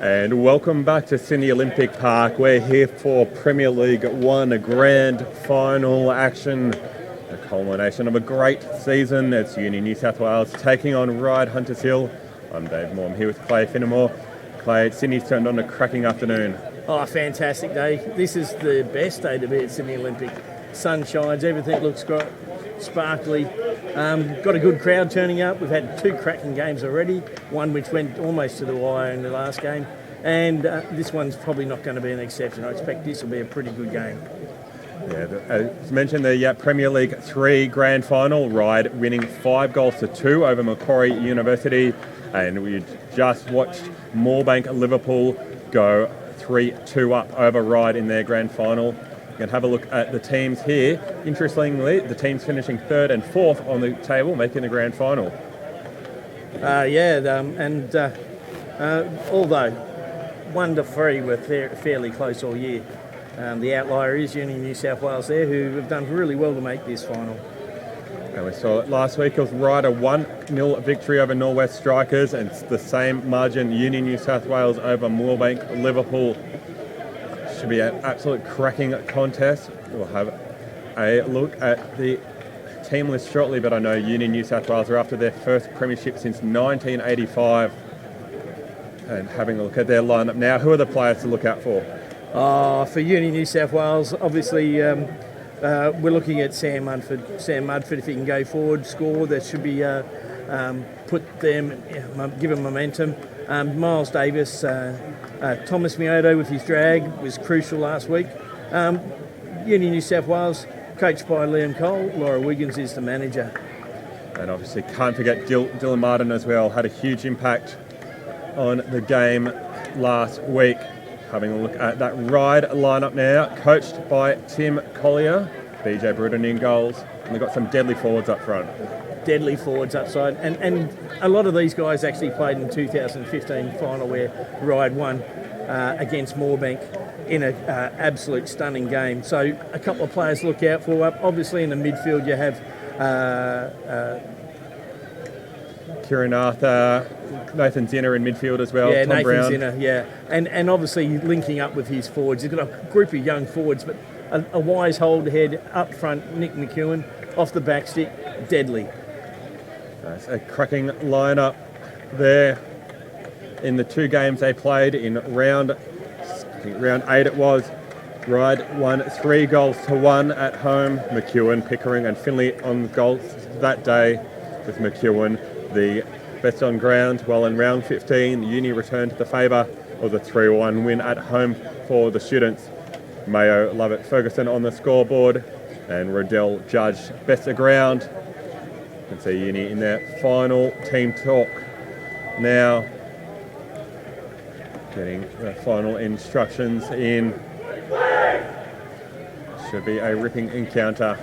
And welcome back to Sydney Olympic Park. We're here for Premier League One Grand Final action. The culmination of a great season. It's Uni New South Wales taking on Ryde Hunters Hill. I'm Dave Moore. I'm here with Clay Finnemore. Clay, Sydney's turned on a cracking afternoon. Oh, fantastic day. This is the best day to be at Sydney Olympic. Sun shines, everything looks great, sparkly. Got a good crowd turning up. We've had two cracking games already, one which went almost to the wire in the last game, and this one's probably not going to be an exception. I expect this will be a pretty good game. Yeah, as mentioned, the Premier League 3 Grand Final, Ryde winning 5-2 over Macquarie University, and we just watched Moorebank-Liverpool go 3-2 up over Ryde in their Grand Final. You can have a look at the teams here. Interestingly, the teams finishing 3rd and 4th on the table, making the Grand Final. Although 1-3 were fairly close all year, the outlier is Uni New South Wales there, who have done really well to make this final. And we saw it last week. It was Ryde a 1-0 victory over Norwest Strikers, and it's the same margin, Uni New South Wales over Moorebank-Liverpool. Should be an absolute cracking contest. We'll have a look at the team list shortly, but I know Uni New South Wales are after their first premiership since 1985. And having a look at their lineup now, who are the players to look out for? For Uni New South Wales, obviously we're looking at Sam Mudford. Sam Mudford, if he can go forward, score, that should be give him momentum. Miles Davis, Thomas Mioto with his drag was crucial last week. Uni New South Wales, coached by Liam Cole. Laura Wiggins is the manager. And obviously can't forget Dylan Martin as well. Had a huge impact on the game last week. Having a look at that Ryde lineup now, coached by Tim Collier, BJ Bruton in goals, and they've got some deadly forwards up front. Deadly forwards upside, and a lot of these guys actually played in the 2015 final where Ryde won against Moorebank in an absolute stunning game. So a couple of players to look out for. Obviously in the midfield you have Kieran Arthur, Nathan Zinner in midfield as well. Yeah, Tom Nathan Brown. Zinner, yeah. And obviously linking up with his forwards. He's got a group of young forwards, but a wise hold head up front, Nick McEwen, off the back stick, deadly. That's a cracking lineup there. In the two games they played in round 8 it was, Ryde won 3-1 at home. McEwen, Pickering and Finley on goals that day, with McEwen the best on ground. Well, in round 15, Uni returned to the favour of the 3-1 win at home for the students. Mayo, Lovett, Ferguson on the scoreboard, and Riddell Judge best of ground. You can see Uni in their final team talk now, getting the final instructions in. Should be a ripping encounter.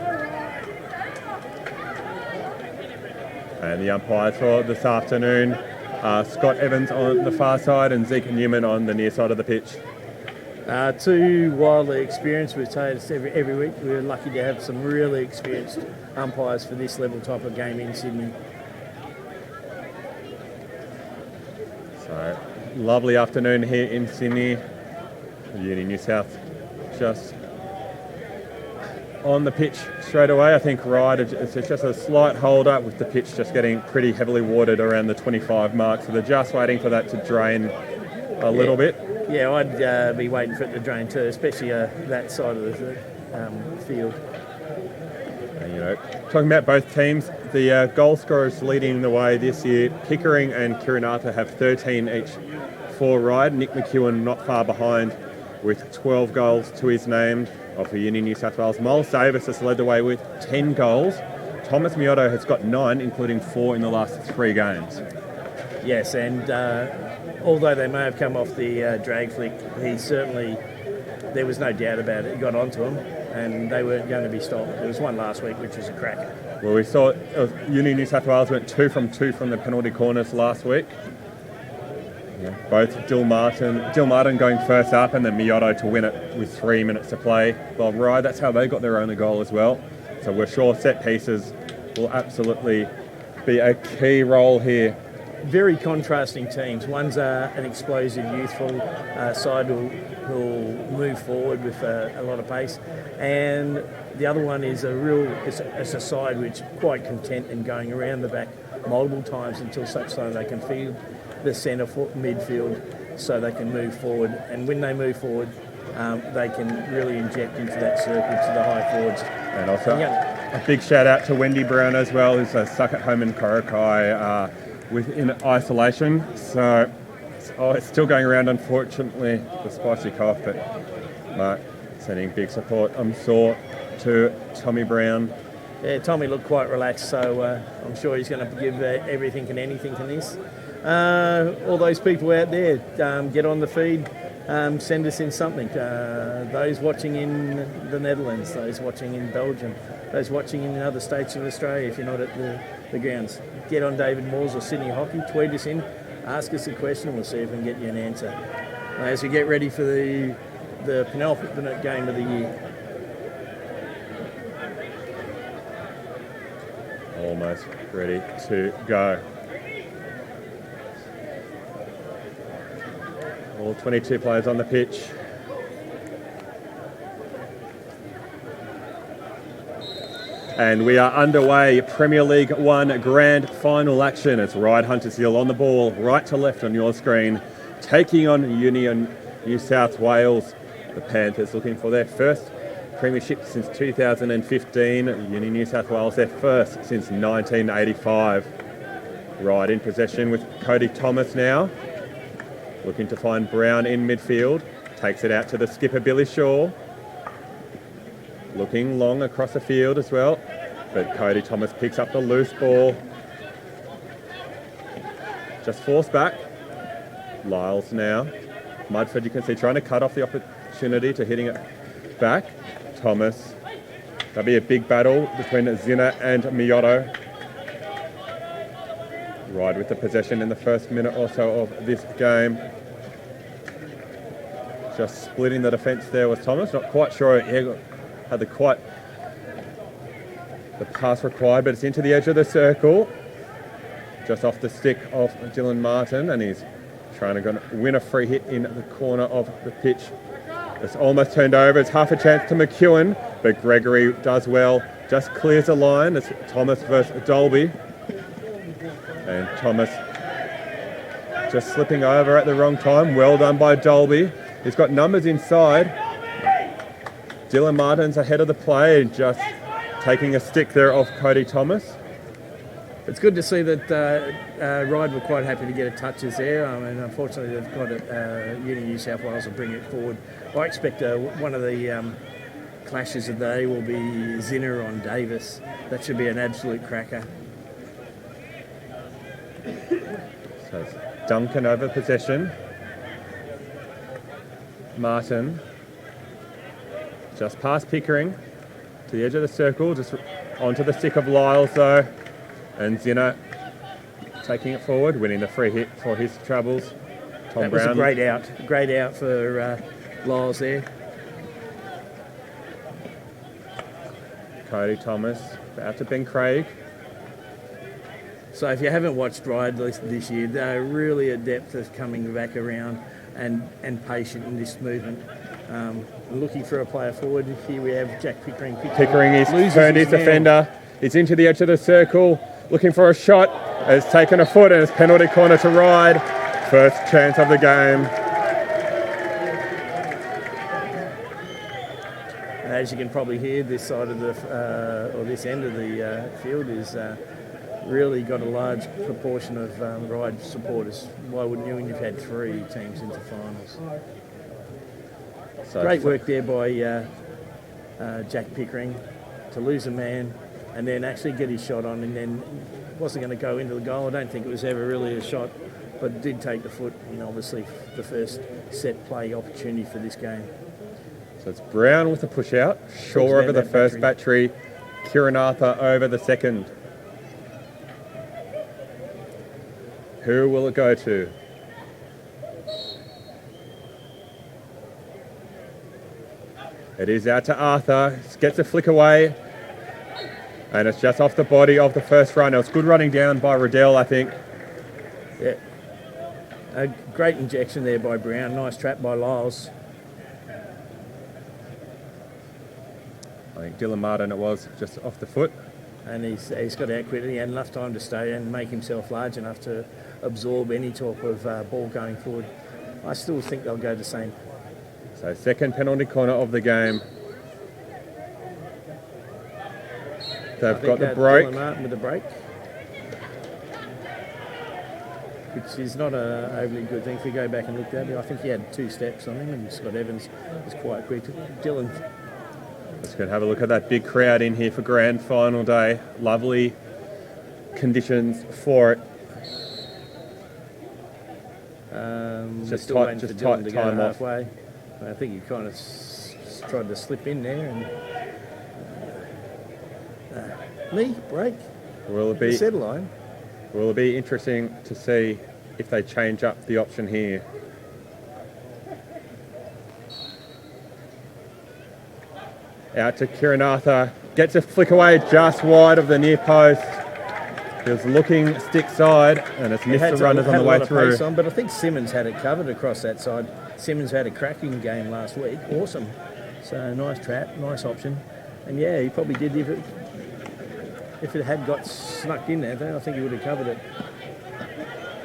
And the umpires for this afternoon are Scott Evans on the far side and Zeke Newman on the near side of the pitch. Two wildly experienced. We say this every week. We're lucky to have some really experienced umpires for this level type of game in Sydney. So, lovely afternoon here in Sydney. Uni New South just on the pitch straight away. I think Ryde, it's just a slight hold up with the pitch just getting pretty heavily watered around the 25 mark. So they're just waiting for that to drain a little bit. Yeah, I'd be waiting for it to drain too, especially that side of the field. And, talking about both teams, the goal scorers leading the way this year, Pickering and Kieran Arthur have 13 each for Ryde. Nick McEwen not far behind with 12 goals to his name. For Uni New South Wales, Miles Davis has led the way with 10 goals. Thomas Mioto has got 9, including 4 in the last 3 games. Yes, and although they may have come off the drag flick, there was no doubt about it. He got onto them, and they weren't going to be stopped. There was one last week, which was a cracker. Well, we saw Uni New South Wales went 2 from 2 from the penalty corners last week. Yeah, both Dill Martin going first up, and then Mioto to win it with 3 minutes to play. Well, Ryde, that's how they got their only goal as well. So we're sure set pieces will absolutely be a key role here very contrasting teams. One's an explosive, youthful side who'll move forward with a lot of pace, and the other one is it's a side which quite content in going around the back multiple times until such time they can feed the centre midfield so they can move forward. And when they move forward, they can really inject into that circle to the high forwards. And also a big shout out to Wendy Brown as well, who's stuck at home in Korokai in isolation. So it's still going around, unfortunately, the spicy cough, but sending big support, I'm sure, to Tommy Brown. Yeah, Tommy looked quite relaxed, so I'm sure he's going to give everything and anything in this. All those people out there, get on the feed, send us in something. Those watching in the Netherlands, those watching in Belgium, those watching in other states of Australia, if you're not at the grounds, get on David Moore's or Sydney Hockey, tweet us in, ask us a question, we'll see if we can get you an answer. As we get ready for the penultimate game of the year. Almost ready to go. All 22 players on the pitch. And we are underway. Premier League 1 Grand Final action. It's Ryde Huntersville on the ball, right to left on your screen, taking on Union New South Wales. The Panthers looking for their first premiership since 2015. Union New South Wales their first since 1985. Ryde in possession with Cody Thomas now. Looking to find Brown in midfield. Takes it out to the skipper, Billy Shaw. Looking long across the field as well. But Cody Thomas picks up the loose ball. Just forced back. Lyles now. Mudford, you can see, trying to cut off the opportunity to hitting it back. Thomas. That'll be a big battle between Zinner and Miotto. Ryde with the possession in the first minute or so of this game. Just splitting the defence there was Thomas. Not quite sure he had the pass required, but it's into the edge of the circle. Just off the stick of Dylan Martin, and he's trying to win a free hit in the corner of the pitch. It's almost turned over. It's half a chance to McEwen, but Gregory does well. Just clears the line. It's Thomas versus Dolby. And Thomas just slipping over at the wrong time. Well done by Dolby. He's got numbers inside. Dylan Martin's ahead of the play, just taking a stick there off Cody Thomas. It's good to see that Ryde were quite happy to get a touches there. I mean, unfortunately, they've got it. Uni New South Wales will bring it forward. I expect one of the clashes of the day will be Zinner on Davis. That should be an absolute cracker. So it's Duncan over possession. Martin just past Pickering to the edge of the circle, just onto the stick of Lyles though. And Zinner taking it forward, winning the free hit for his troubles. That was a great out for Lyles there. Cody Thomas out to Ben Craig. So if you haven't watched Ryde this year, they're really adept at coming back around and patient in this movement. Looking for a player forward. Here we have Jack Pickering. Pickering is turned his defender. He's into the edge of the circle, looking for a shot. Has taken a foot and it's penalty corner to Ryde. First chance of the game. As you can probably hear, this side of or this end of the field is really got a large proportion of Ryde supporters. Why wouldn't you when you've had 3 teams into finals? So great work there by Jack Pickering to lose a man and then actually get his shot on, and then wasn't going to go into the goal. I don't think it was ever really a shot, but did take the foot in obviously the first set play opportunity for this game. So it's Brown with a push out, Shaw over the first battery, Kieran Arthur over the second. Who will it go to? It is out to Arthur, gets a flick away, and it's just off the body of the first runner. It's good running down by Riddell, I think. Yeah. A great injection there by Brown. Nice trap by Lyles. I think Dylan Martin, it was just off the foot. And he's got out quickly and enough time to stay and make himself large enough to absorb any type of ball going forward. I still think they'll go the same. So second penalty corner of the game. They've got the break. Dylan Martin with the break, which is not an overly good thing. If we go back and look at it, I think he had 2 steps on him, and Scott Evans was quite quick. Dylan. Let's go and have a look at that big crowd in here for grand final day. Lovely conditions for it. Just still waiting for Dylan to go time off. halfway. I think he kind of tried to slip in there and Lee break. Will it be Settle line. Will it be interesting to see if they change up the option here? Out to Kieran Arthur. Gets a flick away just wide of the near post. He was looking stick side and it's missed the runners on the way through. But I think Simmons had it covered across that side. Simmons had a cracking game last week. Awesome. So nice trap, nice option. And yeah, he probably did if it had got snuck in there, then I think he would have covered it.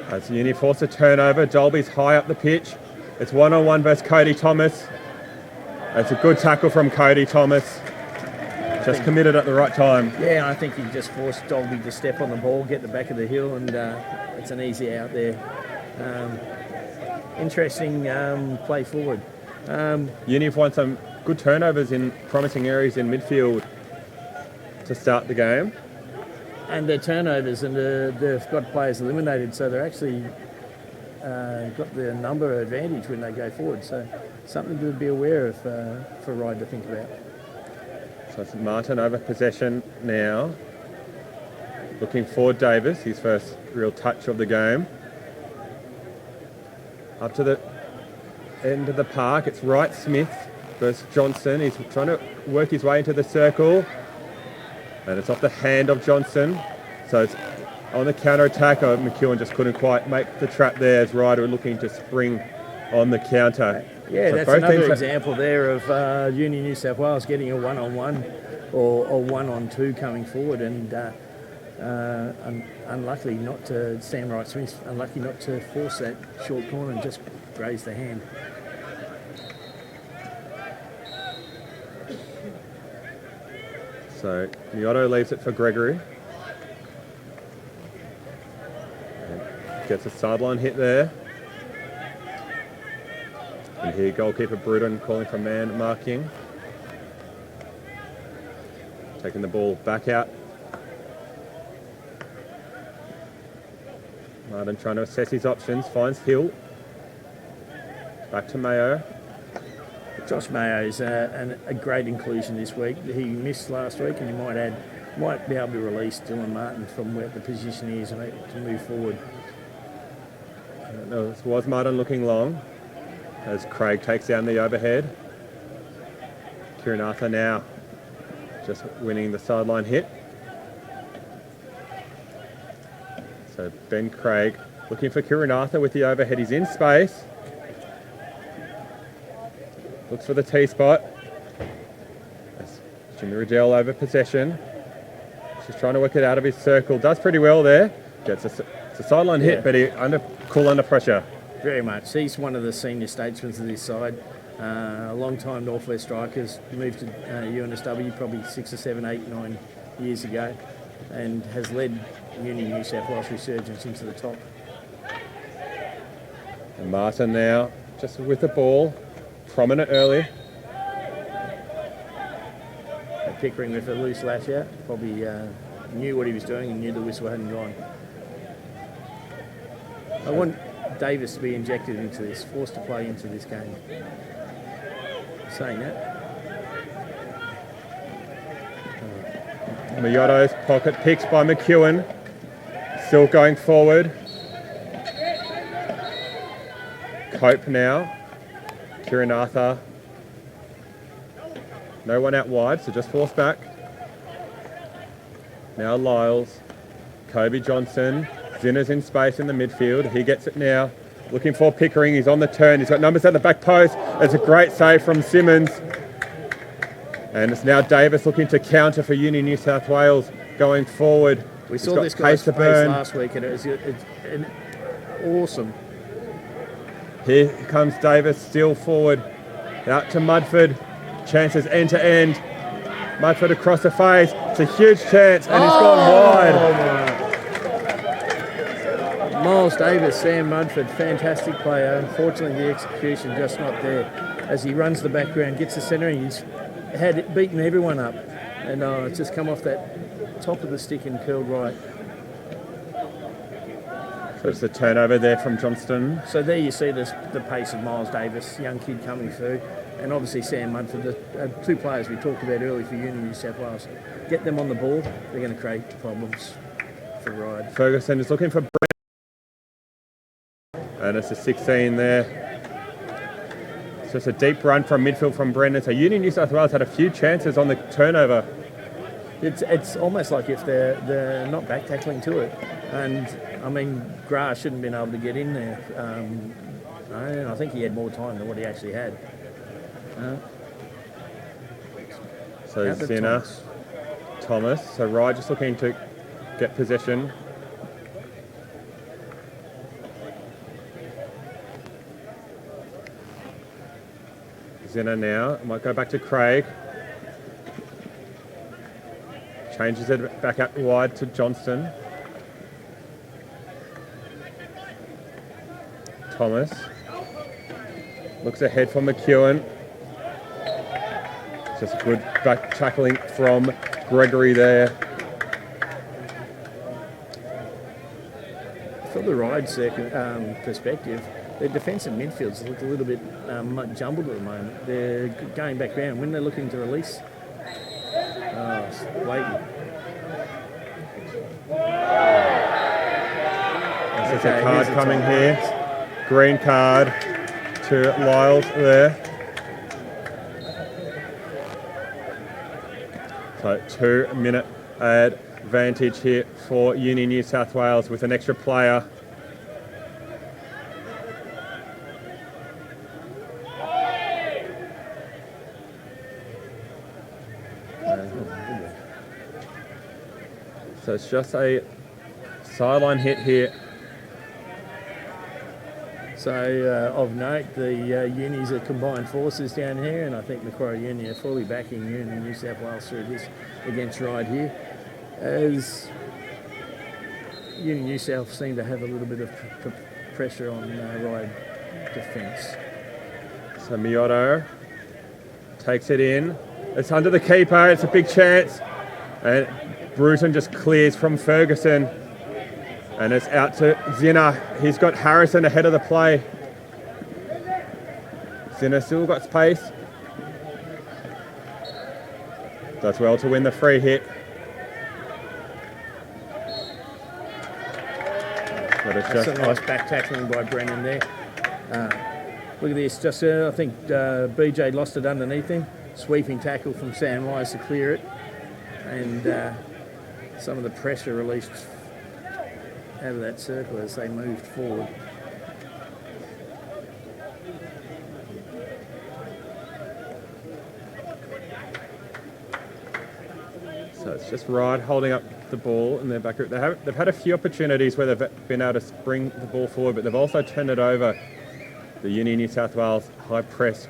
As Uni forced a turnover, Dolby's high up the pitch. It's 1-on-1 versus Cody Thomas. It's a good tackle from Cody Thomas. Just committed at the right time. Yeah, I think he just forced Dolby to step on the ball, get the back of the hill, and it's an easy out there. Interesting play forward. Uni have won some good turnovers in promising areas in midfield to start the game. And their turnovers, and they've got players eliminated, so they're actually got the number advantage when they go forward. So something to be aware of for Ryde to think about. So it's Martin over possession now. Looking for Davis, his first real touch of the game. Up to the end of the park, it's Wright Smith versus Johnson. He's trying to work his way into the circle. And it's off the hand of Johnson. So it's on the counter-attack. McEwen just couldn't quite make the trap there as Ryde were looking to spring on the counter. Yeah, so that's another example there of Uni New South Wales getting a 1-on-1 or 1-on-2 coming forward, and unlucky not to, Sam Wright-Smith, unlucky not to force that short corner and just graze the hand. So Miotto leaves it for Gregory. And gets a sideline hit there. And here goalkeeper Bruton calling for man marking. Taking the ball back out. Martin trying to assess his options, finds Hill. Back to Mayo. Josh Mayo is a great inclusion this week. He missed last week, and he might be able to release Dylan Martin from where the position he is to move forward. This was Martin looking long as Craig takes down the overhead. Kieran Arthur now just winning the sideline hit. So Ben Craig looking for Kieran Arthur with the overhead. He's in space. Looks for the T-spot. Jimmy Riddell over possession. Just trying to work it out of his circle. Does pretty well there. Gets a sideline hit, but he cool under pressure. Very much. He's one of the senior statesmen of this side. A long-time Northwest strikers. Moved to UNSW probably 6 or 7, 8, 9 years ago, and has led Uni New South Wales resurgence into the top. And Martin now just with the ball. Prominent early. Pickering with a loose lash out. Probably knew what he was doing and knew the whistle hadn't gone. I want Davis to be injected into this, forced to play into this game. Saying that. Miotto's pocket picks by McEwen. Still going forward. Cope now. Kieran Arthur. No one out wide, so just force back. Now Lyles. Kobe Johnson. Zinner's in space in the midfield. He gets it now. Looking for Pickering. He's on the turn. He's got numbers at the back post. It's a great save from Simmons. And it's now Davis looking to counter for Uni New South Wales going forward. We saw this guy's face last week, and it's awesome. Here comes Davis, still forward. Out to Mudford. Chances end to end. Mudford across the face. It's a huge chance, and he's gone wide. Miles Davis, Sam Mudford, fantastic player. Unfortunately, the execution just not there. As he runs the background, gets the centre, and he's had beaten everyone up. And it's just come off that top of the stick and curled right. So it's a turnover there from Johnston. So there you see the pace of Miles Davis, young kid coming through. And obviously Sam Mudford, the two players we talked about earlier for Uni New South Wales. Get them on the ball, they're going to create problems for Ryde. Ferguson is looking for Brent. And it's a 16 there. It's just a deep run from midfield from Brendan. So Uni New South Wales had a few chances on the turnover. It's almost like if they're not back tackling to it. And I mean, Grass shouldn't have been able to get in there. I think he had more time than what he actually had. So Zinner, Thomas. So Ryde just looking to get possession. Zinner now. Might go back to Craig. Changes it back out wide to Johnston. Thomas. Looks ahead for McEwen. Just good back tackling from Gregory there. From the Ryde perspective, their defensive midfields look a little bit jumbled at the moment. They're going back round. When they're looking to release, it's blatant. There's a card coming here. Green card to Lyles there. So 2-minute advantage here for Uni New South Wales with an extra player. So it's just a sideline hit here. So of note, the unis are combined forces down here, and I think Macquarie Uni are fully backing Uni New South Wales through this against Ryde here, as Uni New South seem to have a little bit of pressure on Ryde defence. So Miotto takes it in. It's under the keeper. It's a big chance, and Bruton just clears from Ferguson. And it's out to Zinner. He's got Harrison ahead of the play. Zinner still got space. Does well to win the free hit. But it's That's a nice back tackling by Brennan there. Look at this. Just I think BJ lost it underneath him. Sweeping tackle from Sam Wise to clear it. And some of the pressure released out of that circle as they moved forward. So it's just Ryde holding up the ball in their back group. They've had a few opportunities where they've been able to spring the ball forward, but they've also turned it over. The Uni New South Wales high press.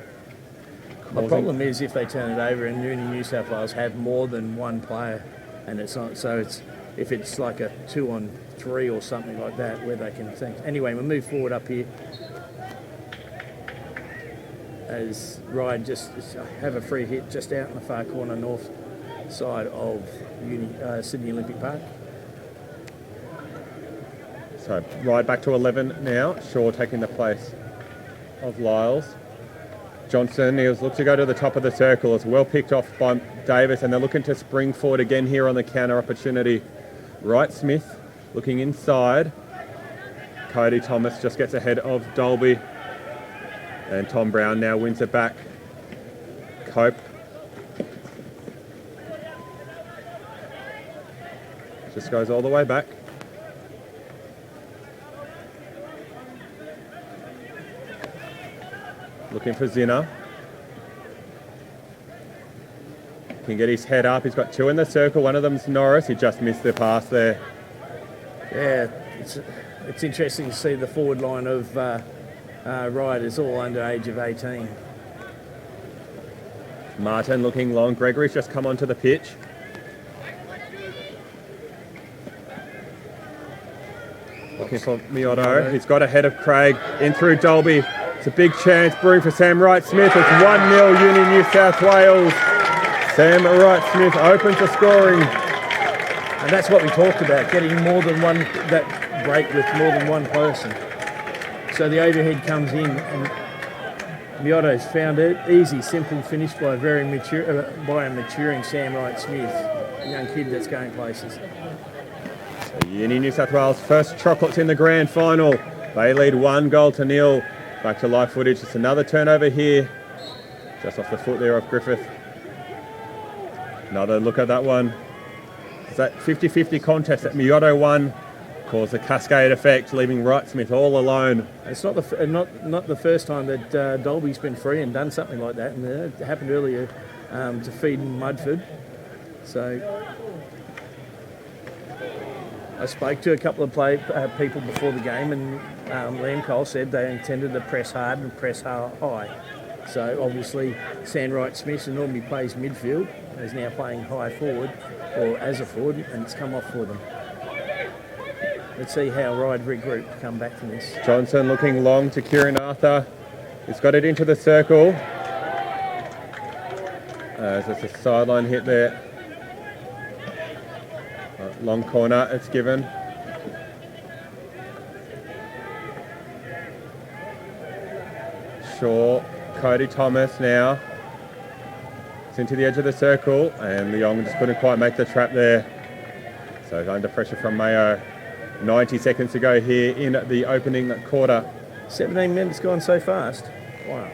The problem is if they turn it over and Uni New South Wales have more than one player, and it's not, so it's if it's like a 2-on-3 or something like that where they can think. Anyway, we'll move forward up here as Ryde just have a free hit just out in the far corner north side of Sydney Olympic Park. So Ryde back to 11 now. Shaw taking the place of Lyles. Johnson, he looks to go to the top of the circle. It's well picked off by Davis, and they're looking to spring forward again here on the counter opportunity. Wright Smith looking inside. Cody Thomas just gets ahead of Dolby. And Tom Brown now wins it back. Cope. Just goes all the way back. Looking for Zinner. Can get his head up. He's got two in the circle. One of them's Norris. He just missed the pass there. Yeah, it's interesting to see the forward line of Ryde is all under age of 18. Martin looking long. Gregory's just come onto the pitch. Looking for Miotto. He's got ahead of Craig. In through Dolby. It's a big chance brewing for Sam Wright-Smith. It's 1-0 Uni New South Wales. Sam Wright-Smith open to scoring. And that's what we talked about, getting more than one, that break with more than one person. So the overhead comes in and Miotto's found it. Easy, simple finish by a very maturing Sam Wright-Smith, a young kid that's going places. So Uni New South Wales first chocolates in the grand final. They lead 1-0. Back to live footage. It's another turnover here. Just off the foot there of Griffith. Another look at that one. It's that 50-50 contest that Miotto won. Caused a cascade effect, leaving Wright-Smith all alone. It's not the first time that Dolby's been free and done something like that, and it happened earlier to feed Mudford. So I spoke to a couple of people before the game, and Liam Cole said they intended to press hard and press high. So obviously Sam Wright-Smith, who normally plays midfield, is now playing high forward, or as a forward, and it's come off for them. Let's see how Ryde regroup come back from this. Johnson looking long to Kieran Arthur. He's got it into the circle. There's a sideline hit there. Long corner, it's given. Shaw, Cody Thomas now. It's into the edge of the circle, and Leong just couldn't quite make the trap there. So under pressure from Mayo. 90 seconds to go here in the opening quarter. 17 minutes gone so fast. Wow.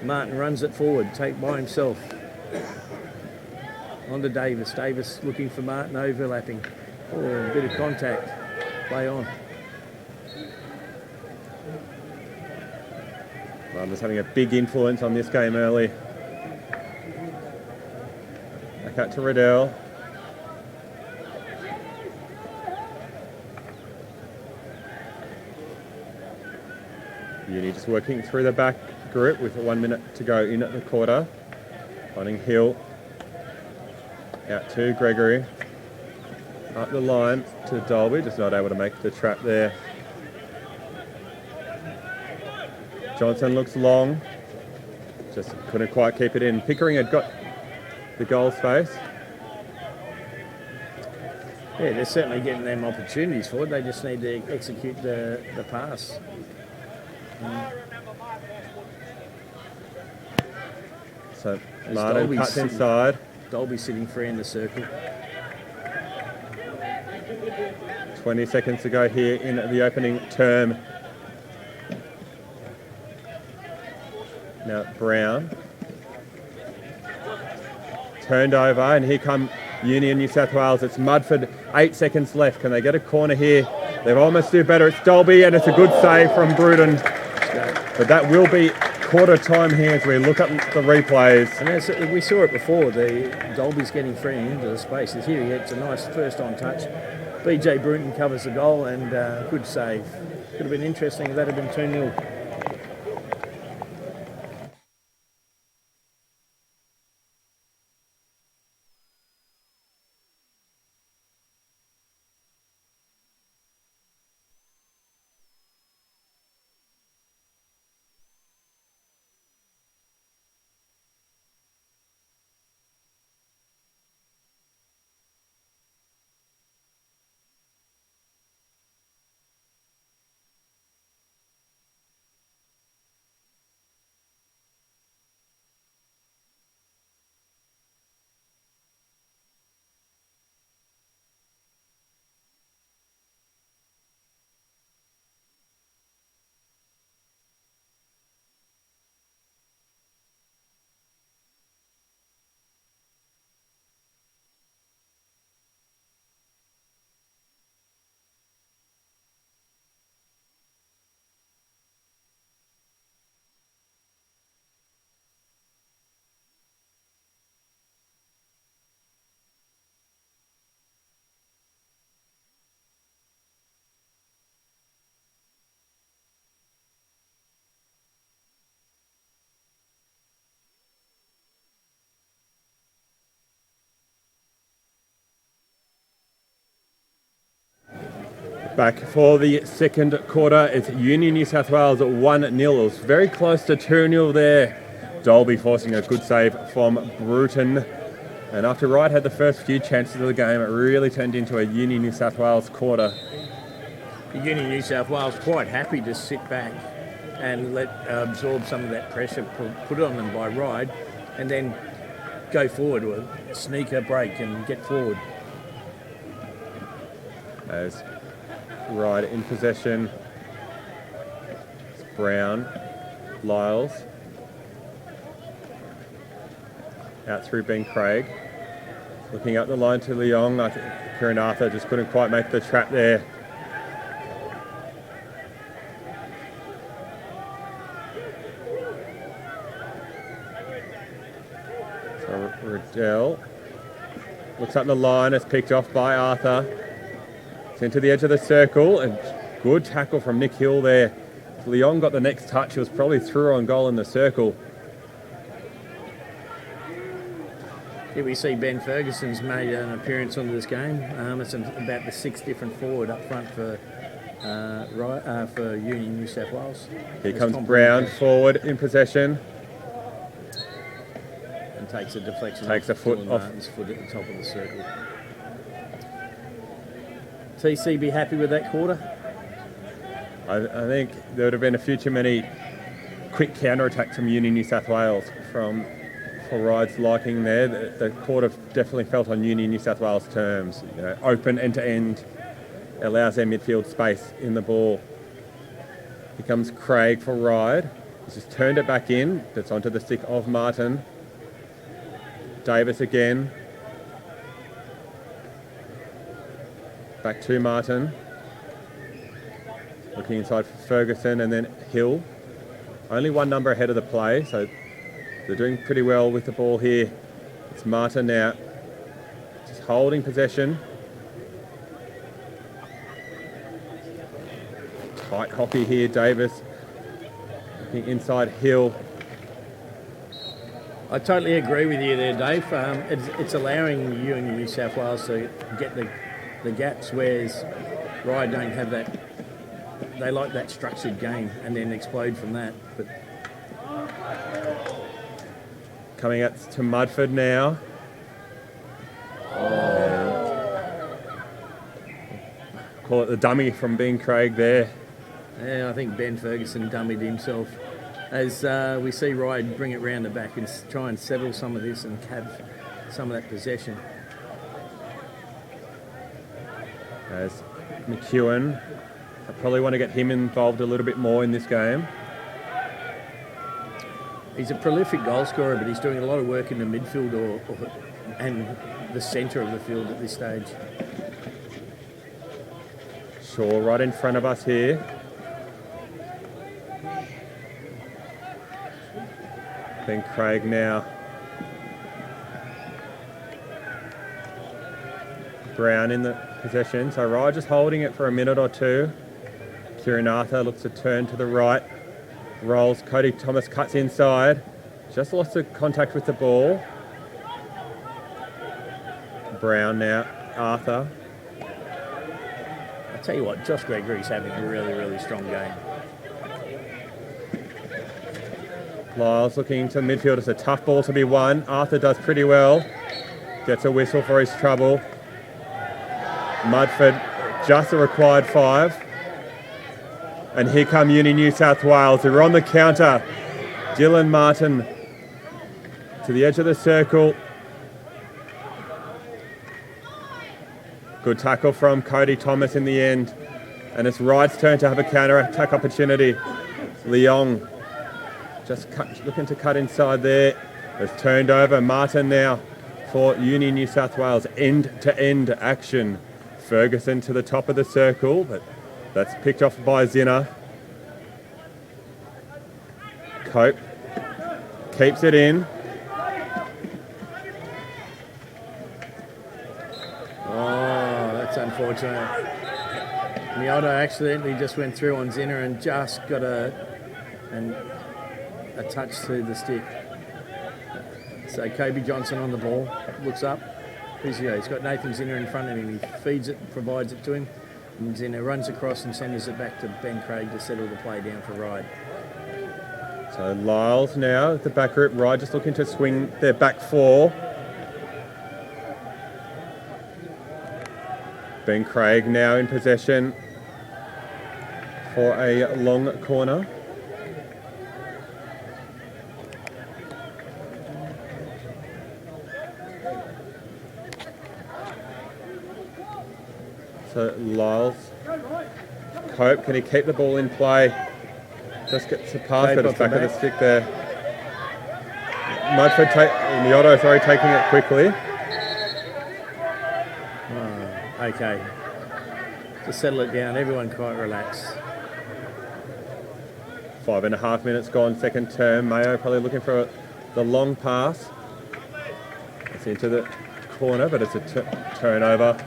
Martin runs it forward, take by himself. On to Davis. Davis looking for Martin, overlapping. Oh, a bit of contact. Play on. Martin's having a big influence on this game early. Back out to Riddell. Uni just working through the back group with 1 minute to go in at the quarter. Finding Hill. Out to Gregory. Up the line to Dolby, just not able to make the trap there. Johnson looks long. Just couldn't quite keep it in. Pickering had got the goal space. Yeah, they're certainly getting them opportunities for it. They just need to execute the pass. So Martin cuts inside. Dolby sitting free in the circle. 20 seconds to go here in the opening term. Now Brown. Turned over, and here come Union New South Wales. It's Mudford, 8 seconds left. Can they get a corner here? They almost do better. It's Dolby, and it's a good save from Bruden. But that will be quarter time here as we look at the replays. And we saw it before, Dolby's getting free into the space. Here he gets a nice first-on touch. BJ Bruton covers the goal, and good save. Could have been interesting if that had been 2-0. Back for the second quarter, it's Union New South Wales at 1-0. It was very close to 2-0 there. Dolby forcing a good save from Bruton. And after Ryde had the first few chances of the game, it really turned into a Union New South Wales quarter. Union New South Wales quite happy to sit back and let absorb some of that pressure put on them by Ryde, and then go forward with a sneaker break and get forward. As Ryde in possession, it's Brown, Lyles, out through Ben Craig, looking up the line to Leong. I think Kieran Arthur just couldn't quite make the trap there. So Riddell looks up the line, it's picked off by Arthur. It's into the edge of the circle, and good tackle from Nick Hill there. If Leong got the next touch, he was probably through on goal in the circle. Here we see Ben Ferguson's made an appearance on this game. It's about the 6 different forward up front for Union New South Wales. Here comes Brown forward in possession. And takes a deflection. Takes a foot off. Martin's foot at the top of the circle. TC be happy with that quarter? I think there would have been a few too many quick counter-attacks from Union New South Wales for Ryde's liking there. The quarter definitely felt on Union New South Wales terms. You know, open end-to-end, allows their midfield space in the ball. Here comes Craig for Ryde. He's just turned it back in. That's onto the stick of Martin. Davis again. Back to Martin. Looking inside for Ferguson and then Hill. Only one number ahead of the play, so they're doing pretty well with the ball here. It's Martin now, just holding possession. Tight hockey here, Davis. Looking inside Hill. I totally agree with you there, Dave. It's allowing you and New South Wales to get the gaps, whereas Ryde don't have that. They like that structured game and then explode from that. But coming out to Mudford now. Call it the dummy from Ben Craig there. Yeah, I think Ben Ferguson dummied himself. As we see Ryde bring it round the back and try and settle some of this and have some of that possession. As McEwen, I probably want to get him involved a little bit more in this game. He's a prolific goal scorer, but he's doing a lot of work in the midfield and the centre of the field at this stage. Shaw right in front of us here. Ben Craig now. Brown in the possession. So Ryde just holding it for a minute or two. Kieran Arthur looks to turn to the right. Rolls. Cody Thomas cuts inside. Just lost the contact with the ball. Brown now. Arthur. I'll tell you what, Josh Gregory's having a really, really strong game. Lyles looking into the midfield. It's a tough ball to be won. Arthur does pretty well. Gets a whistle for his trouble. Mudford just a required 5. And here come Uni New South Wales. They're on the counter. Dylan Martin to the edge of the circle. Good tackle from Cody Thomas in the end. And it's Ryde's turn to have a counter-attack opportunity. Leong just looking to cut inside there. It's turned over. Martin now for Uni New South Wales. End-to-end action. Ferguson to the top of the circle, but that's picked off by Zinner. Cope keeps it in. Oh, that's unfortunate. Miota accidentally just went through on Zinner and just got a touch to the stick. So Kobe Johnson on the ball, looks up. He's got Nathan Zinner in front of him. He feeds it, provides it to him. And Zinner runs across and sends it back to Ben Craig to settle the play down for Ryde. So Lyles now at the back group. Ryde just looking to swing their back four. Ben Craig now in possession for a long corner. So Lyles, Cope, can he keep the ball in play? Just gets a pass, but it's back of the stick there. Mudford, Mioto, sorry, taking it quickly. Okay. To settle it down, everyone quite relaxed. 5.5 minutes gone, second term. Mayo probably looking for the long pass. It's into the corner, but it's a turnover.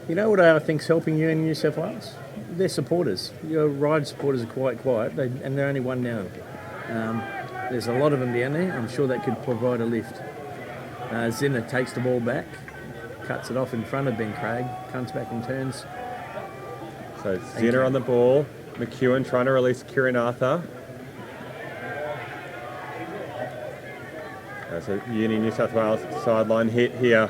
You know what I think's helping you in New South Wales? Their supporters. Your Ryde supporters are quite quiet, and they're only one down. There's a lot of them down there. I'm sure that could provide a lift. Zinner takes the ball back, cuts it off in front of Ben Craig, comes back and turns. So Zinner on the ball. McEwen trying to release Kieran Arthur. That's a Uni New South Wales sideline hit here.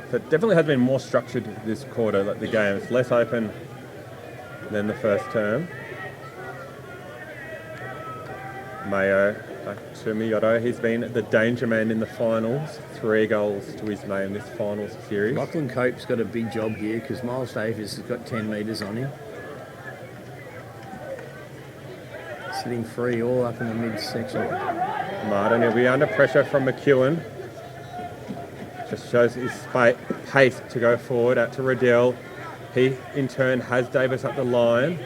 So it definitely has been more structured this quarter, like the game. It's less open than the first term. Mayo back to Mioto. He's been the danger man in the finals. 3 goals to his name this finals series. Lachlan Cope's got a big job here because Miles Davis has got 10 metres on him. Sitting free all up in the midsection. Martin, he'll be under pressure from McEwen. Just shows his pace to go forward out to Riddell. He, in turn, has Davis up the line.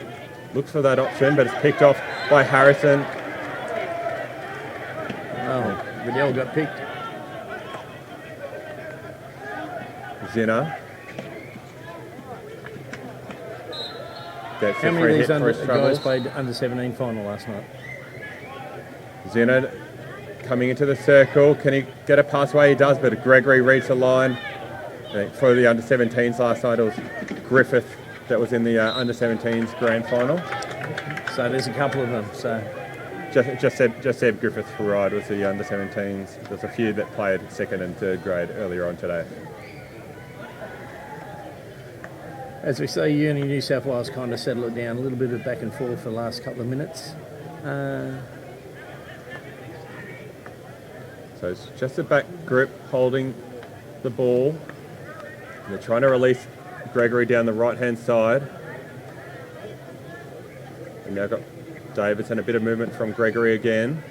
Looks for that option, but it's picked off by Harrison. Oh, Riddell got picked. Zinner. Gets How the many free of these hit for his guys troubles. played under 17 final last night? Zinner coming into the circle. Can he get a pass away? He does, but Gregory reads the line. For the under-17s last night, it was Griffith that was in the under-17s grand final. So there's a couple of them. So Just said Griffith for Ryde was the under-17s. There's a few that played second and third grade earlier on today. as we say, Uni New South Wales kind of settle it down. A little bit of back and forth for the last couple of minutes. So it's just a back group holding the ball. They're trying to release Gregory down the right-hand side. And now got Davis and a bit of movement from Gregory again.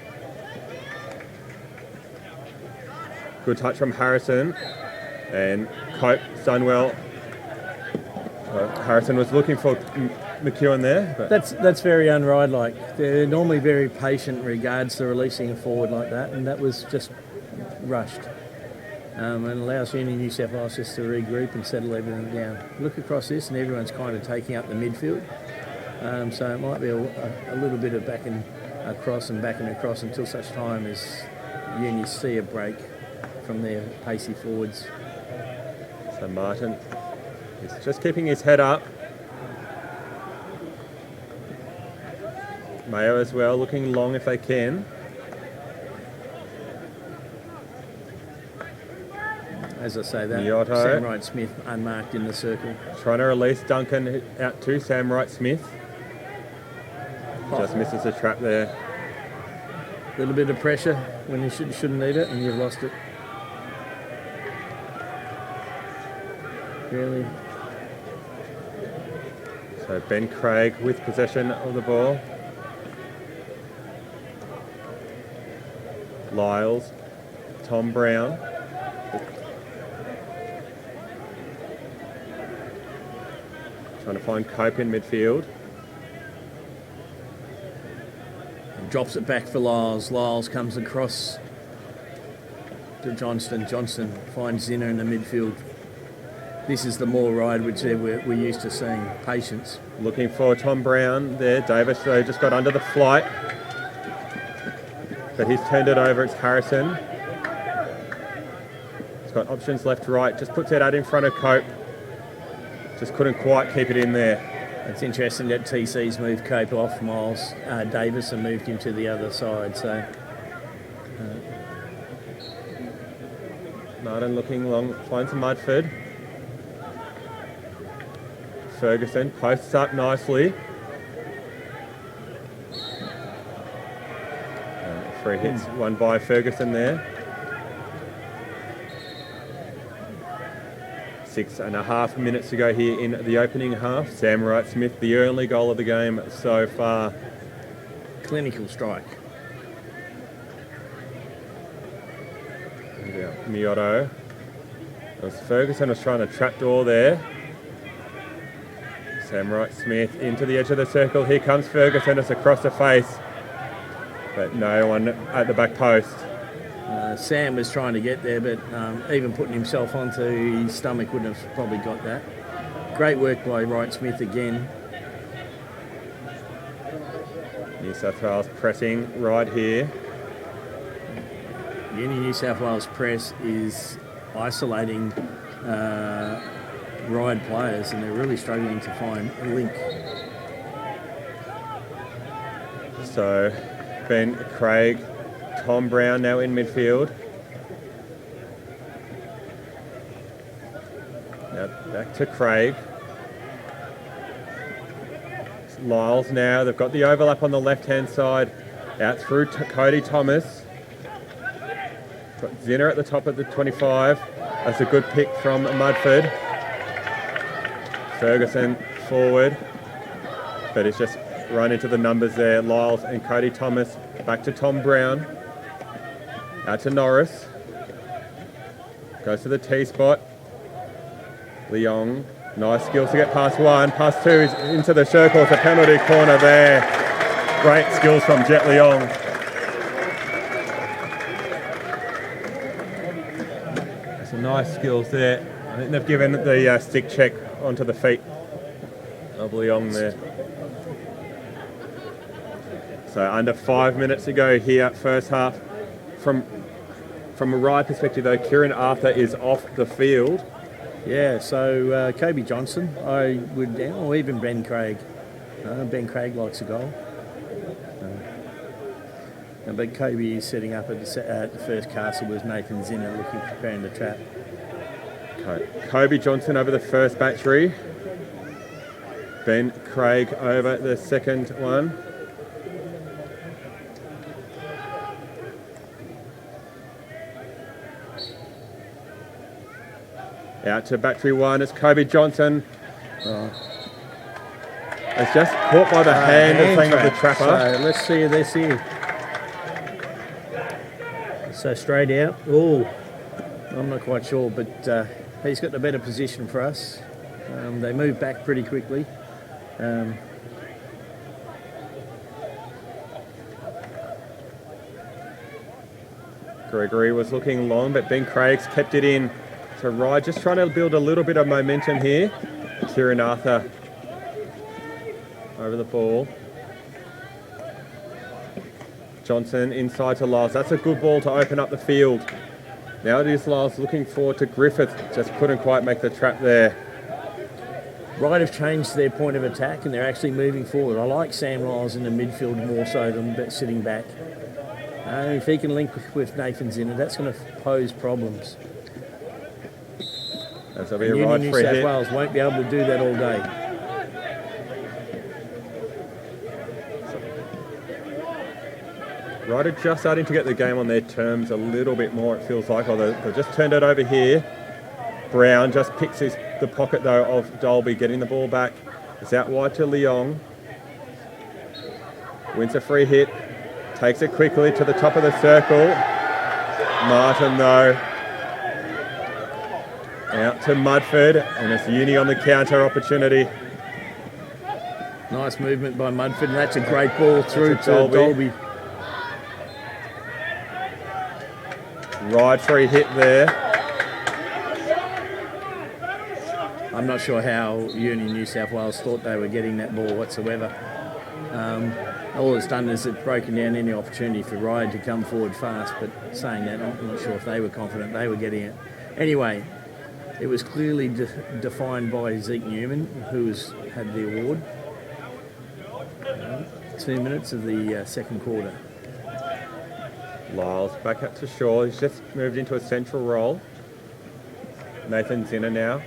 Good touch from Harrison. And Cope, Sunwell. Harrison was looking for McEwen there. But That's very un-Ryde-like. They're normally very patient in regards to releasing a forward like that, and that was just rushed. And allows Uni New South Wales just to regroup and settle everything down. Look across this, and everyone's kind of taking up the midfield. So it might be a little bit of back and across until such time as Uni see a break from their pacey forwards. So Martin is just keeping his head up. Mayo as well, looking long if they can. As I say, that Mioto. Sam Wright-Smith unmarked in the circle. Trying to release Duncan out to Sam Wright-Smith. Just misses the trap there. A little bit of pressure when you shouldn't need it, and you've lost it. Really. So Ben Craig with possession of the ball. Lyles, Tom Brown. Trying to find Cope in midfield. Drops it back for Lyles. Lyles comes across to Johnston. Johnston finds Zinner in the midfield. This is the more Ryde which we're used to seeing. Patience. Looking for Tom Brown there. Davis though just got under the flight. But he's turned it over. It's Harrison. It's got options left, right. Just puts it out in front of Cope. Just couldn't quite keep it in there. It's interesting that TC's moved Cope off Miles Davis and moved him to the other side. So Martin looking long, finds Mudford. Ferguson posts up nicely. Free hits, one by Ferguson there. 6.5 minutes to go here in the opening half. Sam Wright-Smith, the only goal of the game so far. Clinical strike. Miotto. Ferguson was trying to trap door there. Sam Wright-Smith into the edge of the circle. Here comes Ferguson. It's across the face. But no one at the back post. Sam was trying to get there, but even putting himself onto his stomach wouldn't have probably got that. Great work by Wright-Smith again. New South Wales pressing right here. New South Wales press is isolating Ryde players, and they're really struggling to find a link. So Ben Craig, Tom Brown now in midfield. Now back to Craig. Lyles now, they've got the overlap on the left-hand side. Out through Cody Thomas. Got Zinner at the top of the 25. That's a good pick from Mudford. Ferguson forward. But it's just run into the numbers there. Lyles and Cody Thomas. Back to Tom Brown. Out to Norris. Goes to the T-spot. Leong. Nice skills to get past one. Past two is into the circle. It's a penalty corner there. Great skills from Jet Leong. Some nice skills there. I think they've given the stick check onto the feet of Leong there. So under 5 minutes to go here, first half. From a Ryde perspective though, Kieran Arthur is off the field. Yeah, so Kobe Johnson, I would, or even Ben Craig. Ben Craig likes a goal. But Kobe is setting up at the first castle with Nathan Zinner preparing the trap. Kobe Johnson over the first battery. Ben Craig over the second one. Out to battery one, it's Kobe Johnson. It's just caught by the hand of the trapper. So let's see this here. So straight out. Oh, I'm not quite sure, but he's got the better position for us. They move back pretty quickly. Gregory was looking long, but Ben Craig's kept it in. So Ryde just trying to build a little bit of momentum here. Kieran Arthur over the ball. Johnson inside to Lyles. That's a good ball to open up the field. Now it is Lyles looking forward to Griffith. Just couldn't quite make the trap there. Ryde have changed their point of attack and they're actually moving forward. I like Sam Lyles in the midfield more so than sitting back. If he can link with Nathan Zinner, that's going to pose problems. That'll be a Ryde free hit. New South Wales won't be able to do that all day. Ryde are just starting to get the game on their terms a little bit more, it feels like. Although they've just turned it over here. Brown just picks the pocket, though, of Dolby, getting the ball back. It's out wide to Leong. Wins a free hit. Takes it quickly to the top of the circle. Martin, though. Out to Mudford, and it's Uni on the counter opportunity. Nice movement by Mudford, and that's a great ball through to Dolby. Ryde free hit there. I'm not sure how Uni New South Wales thought they were getting that ball whatsoever. All it's done is it's broken down any opportunity for Ryde to come forward fast, but saying that, I'm not sure if they were confident they were getting it. Anyway, it was clearly defined by Zeke Newman, who had the award. 2 minutes of the second quarter. Lyles back up to Shaw. He's just moved into a central role. Nathan Zinner now.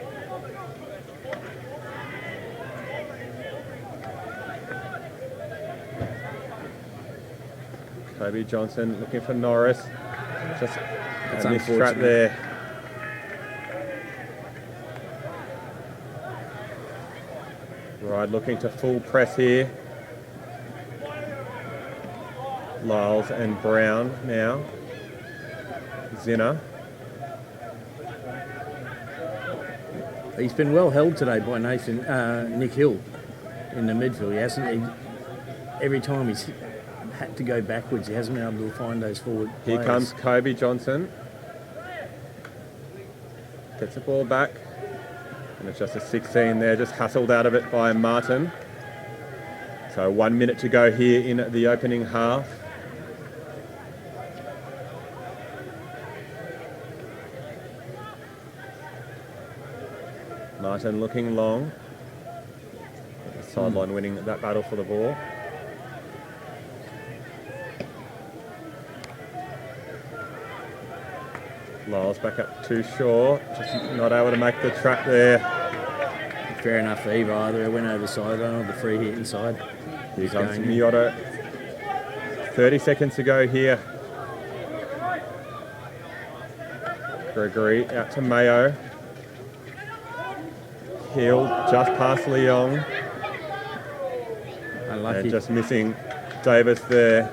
Kobe Johnson looking for Norris. Just a missed trap there. Ryde looking to full press here. Lyles and Brown now. Zinner. He's been well held today by Nick Hill in the midfield. He hasn't. Every time he's had to go backwards, he hasn't been able to find those forward players. Here comes Kobe Johnson. Gets the ball back. And it's just a 16 there, just hustled out of it by Martin. So 1 minute to go here in the opening half. Martin looking long. Sideline winning that battle for the ball. Lyles back up to Shaw. Just not able to make the trap there. Fair enough for either. It went over the sideline or the free hit inside. Here comes Miotto. 30 seconds to go here. Gregory out to Mayo. Hill just past Leong. Unlucky. And just missing Davis there.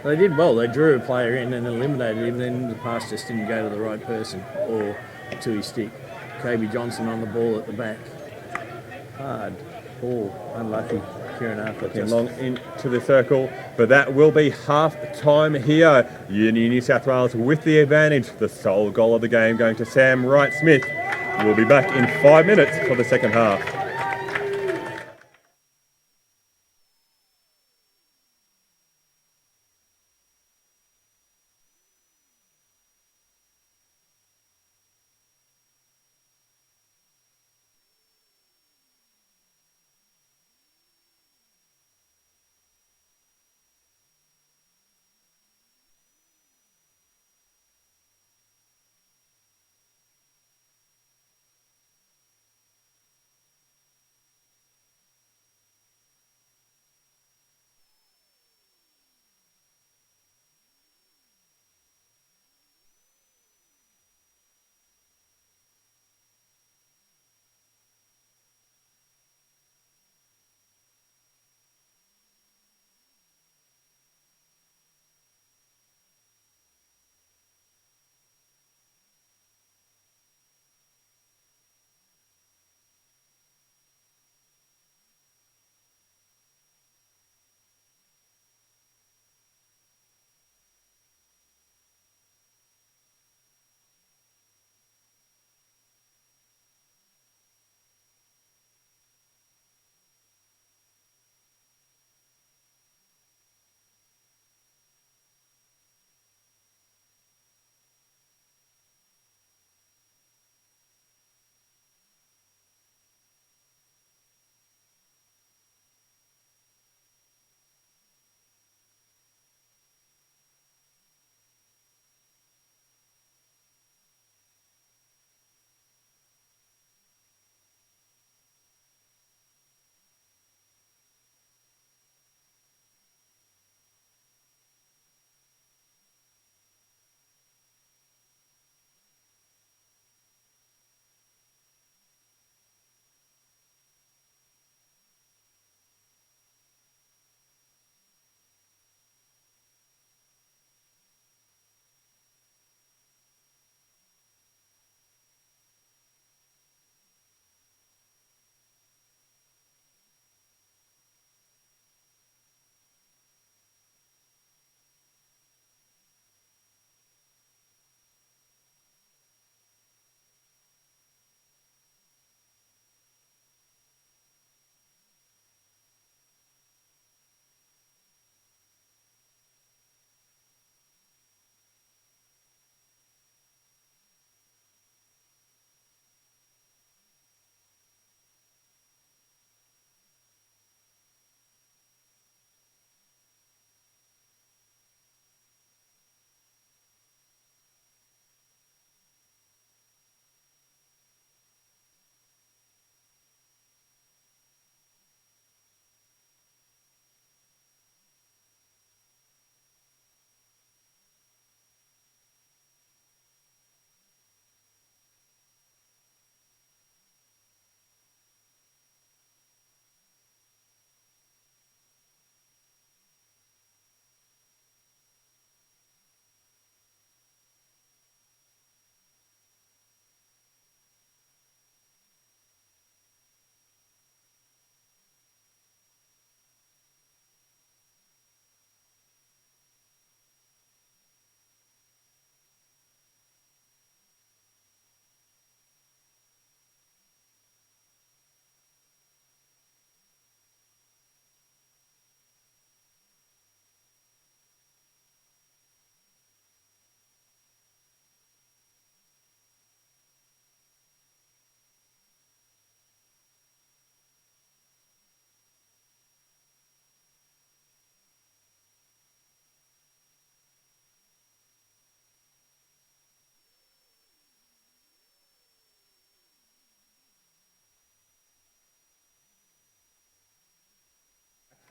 They did well. They drew a player in and eliminated him. Then the pass just didn't go to the right person or to his stick. Kobe Johnson on the ball at the back. Hard ball. Unlucky. Kieran Arthur. Looking long into the circle. But that will be half time here. Uni New South Wales with the advantage. The sole goal of the game going to Sam Wright-Smith. We'll be back in 5 minutes for the second half.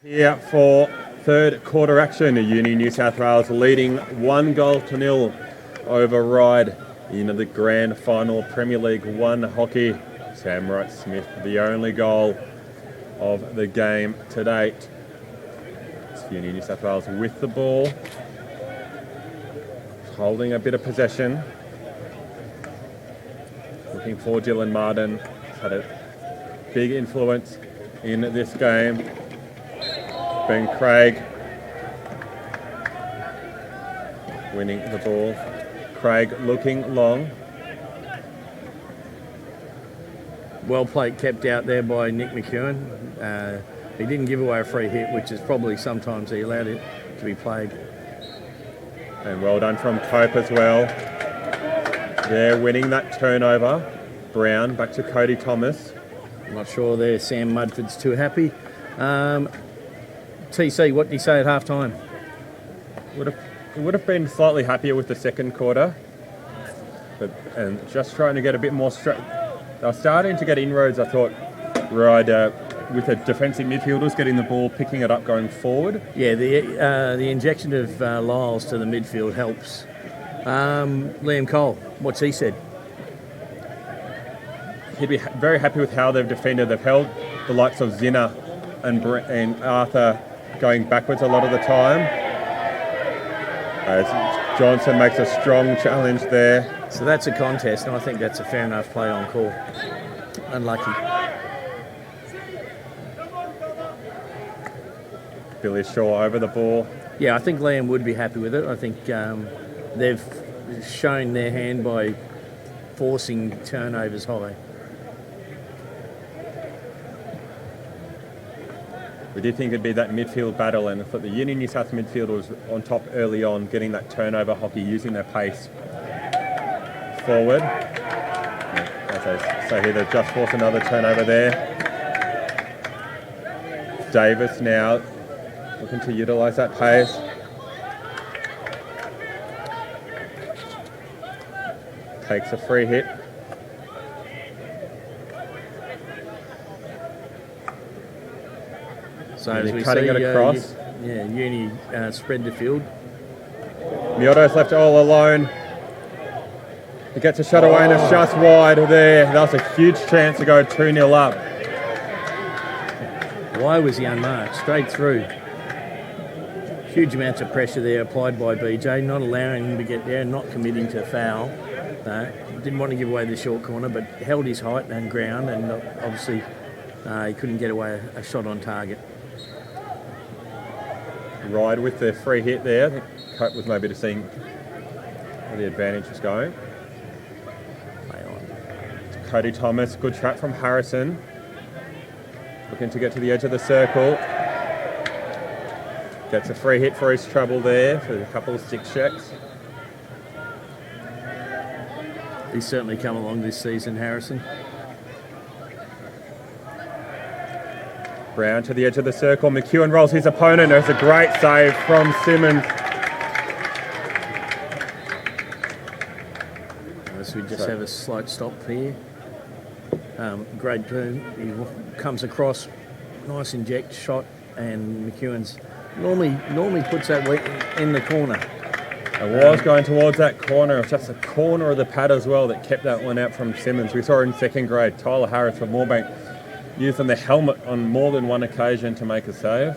Here for third quarter action, Uni New South Wales leading 1-0 over Ryde in the grand final Premier League 1 hockey. Sam Wright-Smith, the only goal of the game to date. It's Uni New South Wales with the ball, holding a bit of possession. Looking for Dylan Martin, had a big influence in this game. Ben Craig winning the ball. Craig looking long. Well played, kept out there by Nick McEwen. He didn't give away a free hit, which is probably sometimes he allowed it to be played. And well done from Cope as well. They're winning that turnover. Brown back to Cody Thomas. I'm not sure there Sam Mudford's too happy. TC, what did he say at half time? Would have been slightly happier with the second quarter, and just trying to get a bit more straight. They were starting to get inroads, I thought, Ryde, with the defensive midfielders getting the ball, picking it up going forward. Yeah, the injection of Lyles to the midfield helps. Liam Cole, what's he said? He'd be very happy with how they've defended. They've held the likes of Zinner and Arthur going backwards a lot of the time. As Johnson makes a strong challenge there. So that's a contest, and I think that's a fair enough play on call. Unlucky. Billy Shaw over the ball. Yeah, I think Liam would be happy with it. I think they've shown their hand by forcing turnovers high. We did think it'd be that midfield battle, and I thought the Uni New South midfield was on top early on, getting that turnover hockey, using their pace forward. As I say here, they've just forced another turnover there. Davis now looking to utilise that pace. Takes a free hit. So as we cutting see, it across. Uni spread the field. Mioto's left all alone. He gets a shot away and it's just wide there. That was a huge chance to go 2-0 up. Why was he unmarked? Straight through. Huge amounts of pressure there applied by BJ, not allowing him to get there, not committing to foul. Didn't want to give away the short corner, but held his height and ground, and obviously he couldn't get away a shot on target. Ryde with the free hit there. I think Cope was maybe just seeing where the advantage was going. Play on. Cody Thomas, good trap from Harrison. Looking to get to the edge of the circle. Gets a free hit for his trouble there for a couple of stick checks. He's certainly come along this season, Harrison. Brown to the edge of the circle. McEwen rolls his opponent. There's a great save from Simmons. So we just have a slight stop here. Grade 2, he comes across, nice inject shot, and McEwen's normally puts that in the corner. It was going towards that corner. It was just a corner of the pad as well that kept that one out from Simmons. We saw in second grade, Tyler Harris from Moorebank using the helmet on more than one occasion to make a save.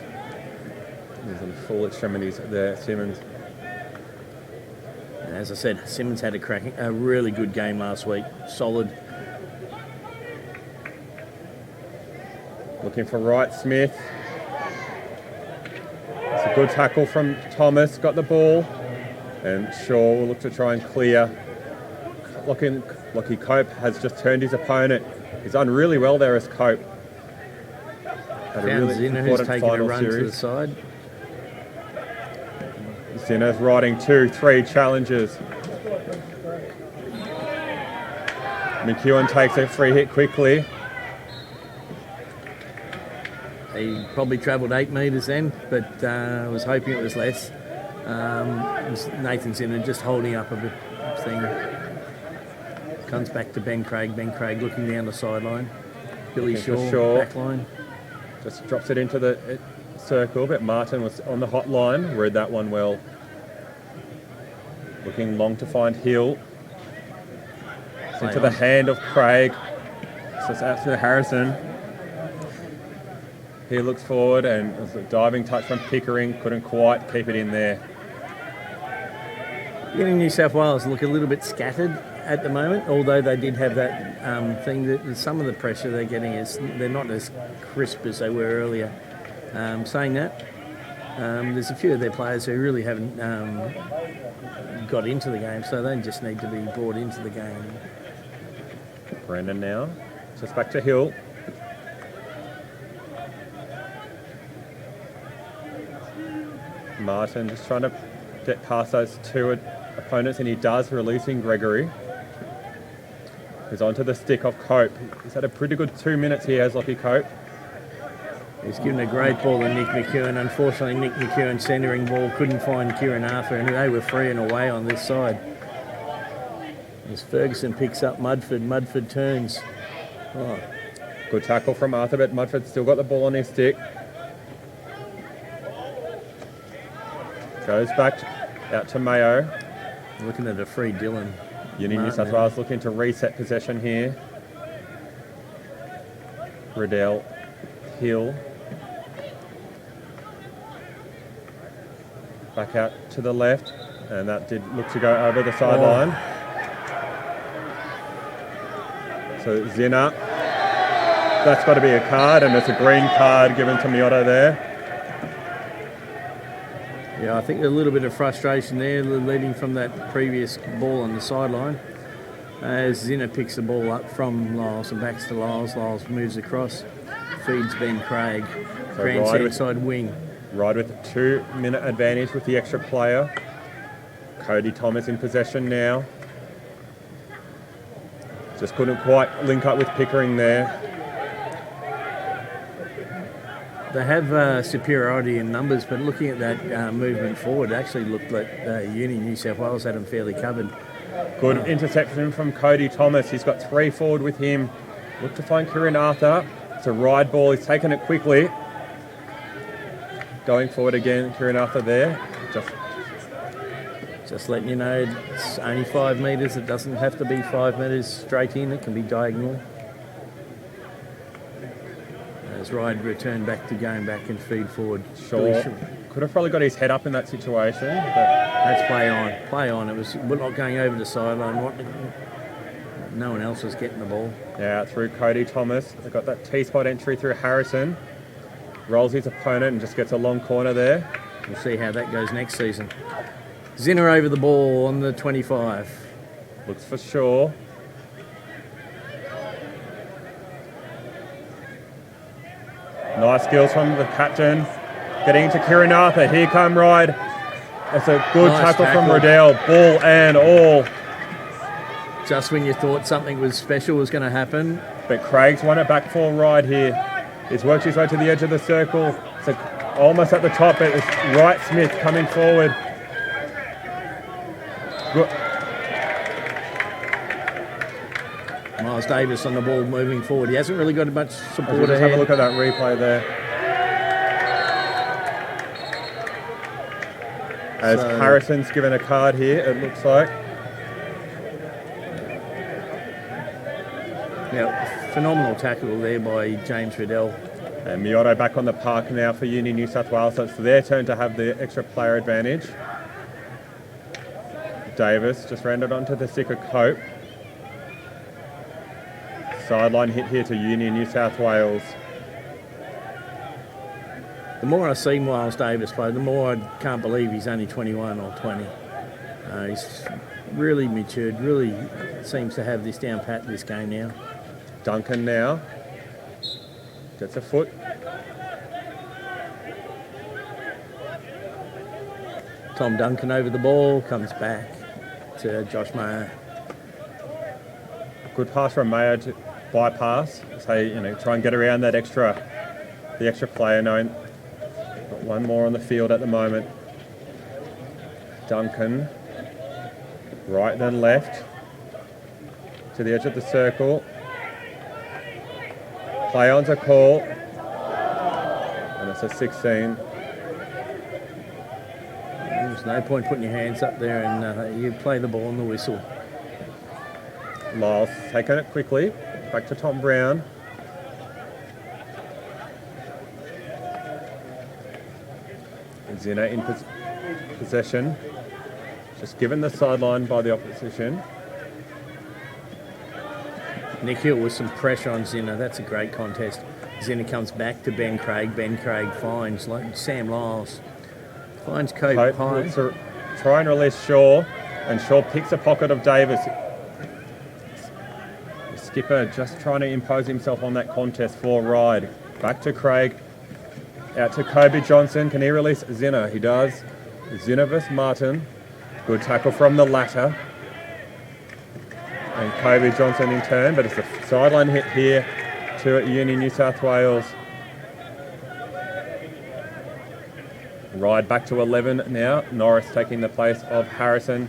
Using full extremities there, Simmons. As I said, Simmons had a really good game last week. Solid. Looking for Wright-Smith. It's a good tackle from Thomas. Got the ball. And Shaw will look to try and clear. Lockie Cope has just turned his opponent. He's done really well there as Cope. Had a really Zinner, who's important taking final a run series. to the side. Zinner's riding 2-3 challenges. McEwen takes a free hit quickly. He probably travelled 8 metres then, but was hoping it was less. It was Nathan Zinner just holding up a bit thing. Comes back to Ben Craig. Ben Craig looking down the sideline. Billy Shaw, back line. Just drops it into the circle, but Martin was on the hotline, read that one well. Looking long to find Hill. It's into the hand of Craig. So it's out to Harrison. He looks forward and there's a diving touch from Pickering. Couldn't quite keep it in there. In New South Wales look a little bit scattered at the moment, although they did have that thing that some of the pressure they're getting is they're not as crisp as they were earlier. Saying that, there's a few of their players who really haven't got into the game, so they just need to be brought into the game. Brendan now, just back to Hill. Martin just trying to get past those two opponents, and he does, releasing Gregory. He's onto the stick of Cope. He's had a pretty good 2 minutes here, has Lockie Cope. He's given a great ball to Nick McEwen. Unfortunately, Nick McEwen centering ball couldn't find Kieran Arthur, and they were free and away on this side. As Ferguson picks up Mudford, Mudford turns. Oh. Good tackle from Arthur, but Mudford's still got the ball on his stick. Goes back out to Mayo. Looking at a free Dylan. New South Wales looking to reset possession here. Riddell, Hill. Back out to the left, and that did look to go over the sideline. So Zinner, that's got to be a card, and it's a green card given to Miotta there. Yeah, I think a little bit of frustration there, leading from that previous ball on the sideline. As Zinner picks the ball up from Lyles and backs to Lyles. Lyles moves across, feeds Ben Craig, So grants inside wing. Ryde with a 2-minute advantage with the extra player. Cody Thomas in possession now. Just couldn't quite link up with Pickering there. They have superiority in numbers, but looking at that movement forward, it actually looked like New South Wales had them fairly covered. Good interception from Cody Thomas. He's got 3 forward with him. Look to find Kieran Arthur. It's a Ryde ball. He's taken it quickly. Going forward again, Kieran Arthur there. Just letting you know, it's only 5 metres. It doesn't have to be 5 metres straight in. It can be diagonal. As Ryde returned back to going back and feed forward. Sure. Could have probably got his head up in that situation. But that's play on. Play on. We're not going over the sideline. No one else was getting the ball. Yeah, through Cody Thomas. They got that T-spot entry through Harrison. Rolls his opponent and just gets a long corner there. We'll see how that goes next season. Zinner over the ball on the 25. Looks for sure. Nice skills from the captain. Getting into Kieran Arthur. Here come Ryde. That's a good tackle from Riddell. Ball and all. Just when you thought something was special was going to happen. But Craig's won it back for Ryde here. He's worked his way to the edge of the circle. So almost at the top. It was Wright Smith coming forward. Good. Miles Davis on the ball moving forward. He hasn't really got much support. Let's have a look at that replay there. As Harrison's given a card here, it looks like. Yeah, phenomenal tackle there by James Riddell. And Miotta back on the park now for Uni New South Wales, so it's their turn to have the extra player advantage. Davis just rounded onto the stick of Cope. Sideline hit here to Uni New South Wales. The more I see Miles Davis play, the more I can't believe he's only 21 or 20. He's really matured, really seems to have this down pat this game now. Duncan now gets a foot. Tom Duncan over the ball, comes back to Josh Mayer. Good pass from Mayer to bypass. So, try and get around that the extra player. Knowing got one more on the field at the moment. Duncan, right then left to the edge of the circle. Play on's a call. And it's to 16. There's no point putting your hands up there and you play the ball on the whistle. Lyles taking it quickly. Back to Tom Brown. Zina in possession. Just given the sideline by the opposition. Nick Hill with some pressure on Zina. That's a great contest. Zina comes back to Ben Craig. Ben Craig finds Sam Lyles. Finds Cope high. Try and release Shaw. And Shaw picks a pocket of Davis. The skipper just trying to impose himself on that contest for Ryde. Back to Craig. Out to Kobe Johnson. Can he release Zina? He does. Zina vs Martin. Good tackle from the latter. And Kobe Johnson in turn, but it's a sideline hit here to Uni New South Wales. Ryde back to 11 now. Norris taking the place of Harrison.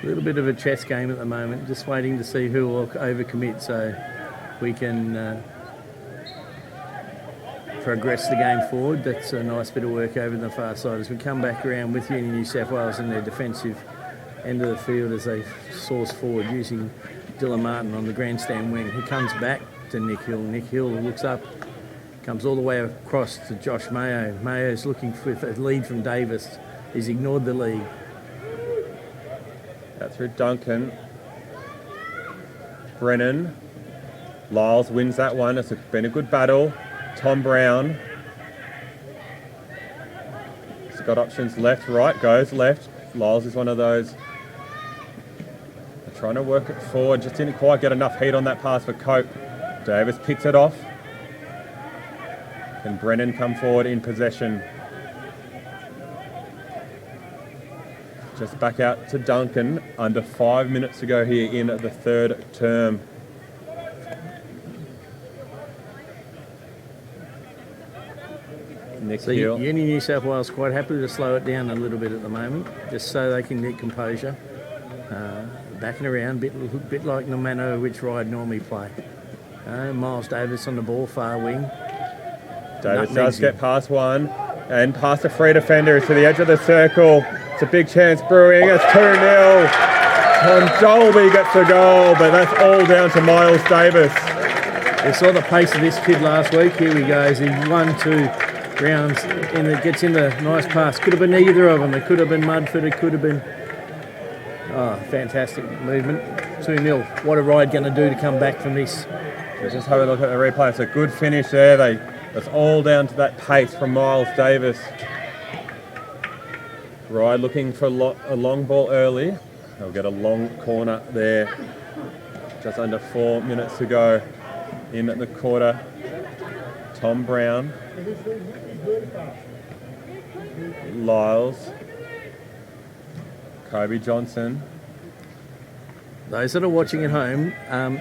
A little bit of a chess game at the moment, just waiting to see who will overcommit so we can progress the game forward. That's a nice bit of work over the far side as we come back around with Uni New South Wales in their defensive end of the field as they source forward using Dylan Martin on the grandstand wing. He comes back to Nick Hill. Nick Hill looks up, comes all the way across to Josh Mayo. Mayo's looking for a lead from Davis. He's ignored the lead. Out through Duncan. Brennan. Lyles wins that one. It's been a good battle. Tom Brown. He's got options left, right, goes left. Lyles is one of those. They're trying to work it forward. Just didn't quite get enough heat on that pass for Cope. Davis picks it off. Can Brennan come forward in possession? Just back out to Duncan. Under 5 minutes to go here in the third term. Nick Hill. Uni New South Wales quite happy to slow it down a little bit at the moment, just so they can get composure. Backing around, bit like no matter which Ryde normally play. Miles Davis on the ball, far wing. Davis does get past one and past the free defender to the edge of the circle. It's a big chance brewing. It's 2-0. And Dolby gets a goal, but that's all down to Miles Davis. We saw the pace of this kid last week. Here he goes. He won 2 rounds and gets in the nice pass. Could have been either of them. It could have been Mudford. It could have been... Oh, fantastic movement. 2-0. What are Ryde going to do to come back from this? Let's just have a look at the replay. It's a good finish there. That's all down to that pace from Miles Davis. Ryde looking for a long ball early. They'll get a long corner there. Just under 4 minutes to go in the quarter. Tom Brown. Lyles. Kobe Johnson. Those that are watching at home,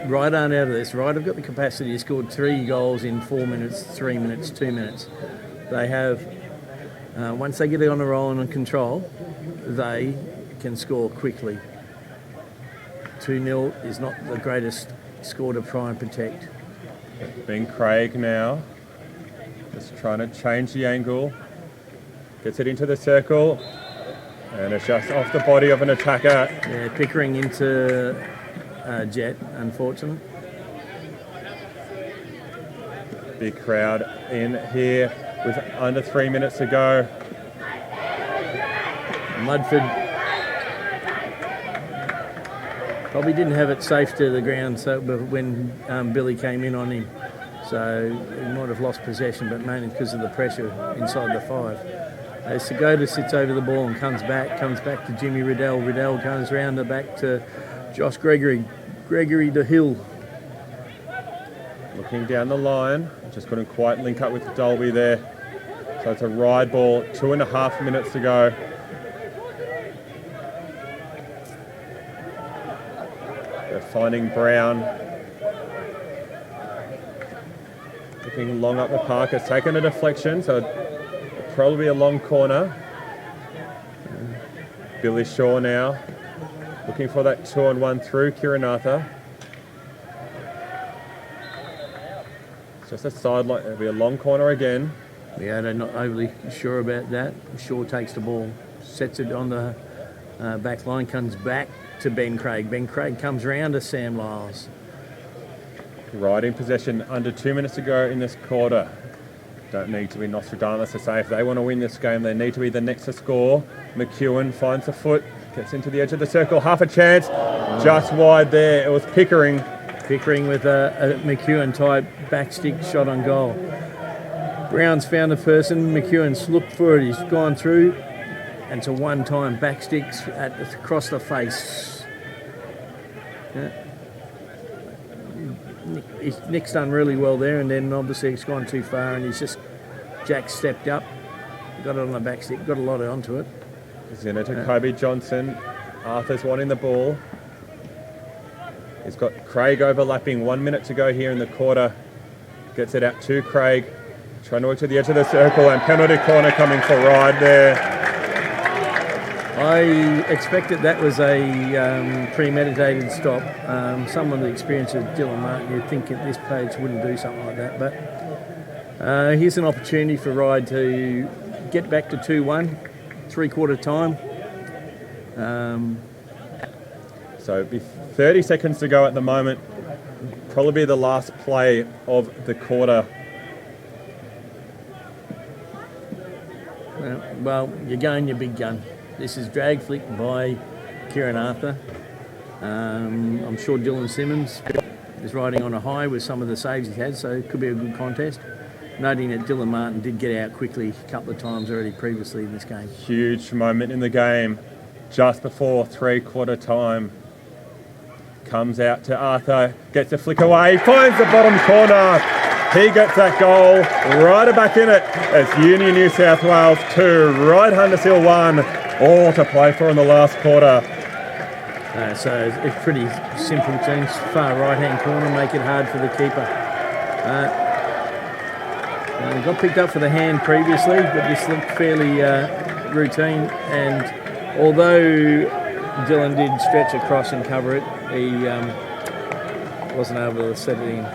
Ryde aren't out of this. Ryde have got the capacity to score 3 goals in 4 minutes, 3 minutes, 2 minutes. They have, once they get it on a roll and on control, they can score quickly. 2-0 is not the greatest score to try and protect. Ben Craig now, just trying to change the angle. Gets it into the circle. And it's just off the body of an attacker. Yeah, Pickering into Jet, unfortunately. Big crowd in here with under 3 minutes to go. Mudford probably didn't have it safe to the ground so when Billy came in on him. So he might have lost possession, but mainly because of the pressure inside the 5. As Segoda sits over the ball and comes back to Jimmy Riddell. Riddell goes round the back to Josh Gregory. Gregory to Hill. Looking down the line, just couldn't quite link up with Dolby there. So it's a Ryde ball, 2.5 minutes to go. They're finding Brown. Looking long up the park, it's taken a deflection, so probably a long corner. Billy Shaw now looking for that 2-on-1 through Kiranatha. Just a sideline. It'll be a long corner again. Yeah, they're not overly sure about that. Shaw takes the ball, sets it on the back line, comes back to Ben Craig. Ben Craig comes round to Sam Lyles. Ryde in possession, under 2 minutes to go in this quarter. Don't need to be Nostradamus to say if they want to win this game, they need to be the next to score. McEwen finds a foot, gets into the edge of the circle, half a chance, just wide there. It was Pickering. Pickering with a McEwen type backstick shot on goal. Brown's found a person, McEwen's looked for it, he's gone through, and it's a one-time backsticks across the face. Yeah. Nick's done really well there, and then obviously it's gone too far, and Jack stepped up, got it on the back stick, got a lot onto it. Zinner to Kobe Johnson. Arthur's wanting the ball. He's got Craig overlapping, 1 minute to go here in the quarter. Gets it out to Craig, trying to work to the edge of the circle, and penalty corner coming for Ryde there. I expected that was a premeditated stop. Someone with the experience of Dylan Martin, you'd think at this page wouldn't do something like that. But here's an opportunity for Ryde to get back to 2-1, three-quarter time. So it'd be 30 seconds to go at the moment. Probably be the last play of the quarter. Well, you're going your big gun. This is drag flick by Kieran Arthur. I'm sure Dylan Simmons is riding on a high with some of the saves he had, so it could be a good contest. Noting that Dylan Martin did get out quickly a couple of times already previously in this game. Huge moment in the game, just before three-quarter time. Comes out to Arthur, gets a flick away, finds the bottom corner. He gets that goal, right back in it. It's Union New South Wales 2, Ryde Huntersville 1. All to play for in the last quarter. So it's pretty simple things. Far right-hand corner, make it hard for the keeper. Got picked up for the hand previously, but this looked fairly routine. And although Dylan did stretch across and cover it, he wasn't able to set it in.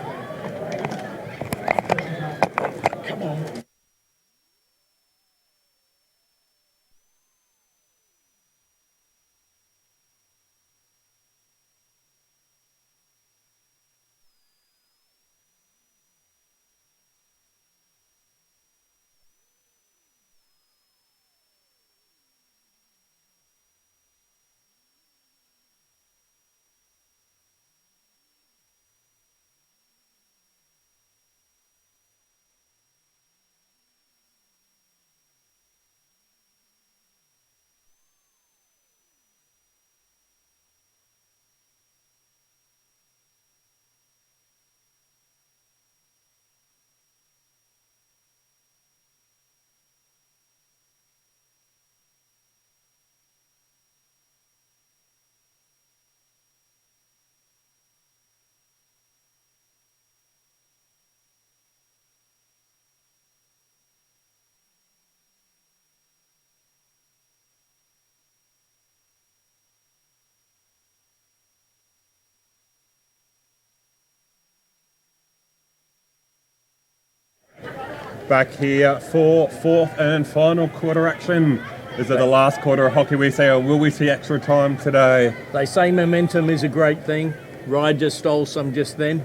Back here for fourth and final quarter action. Is it the last quarter of hockey we see, or will we see extra time today? They say momentum is a great thing. Ryde just stole some just then.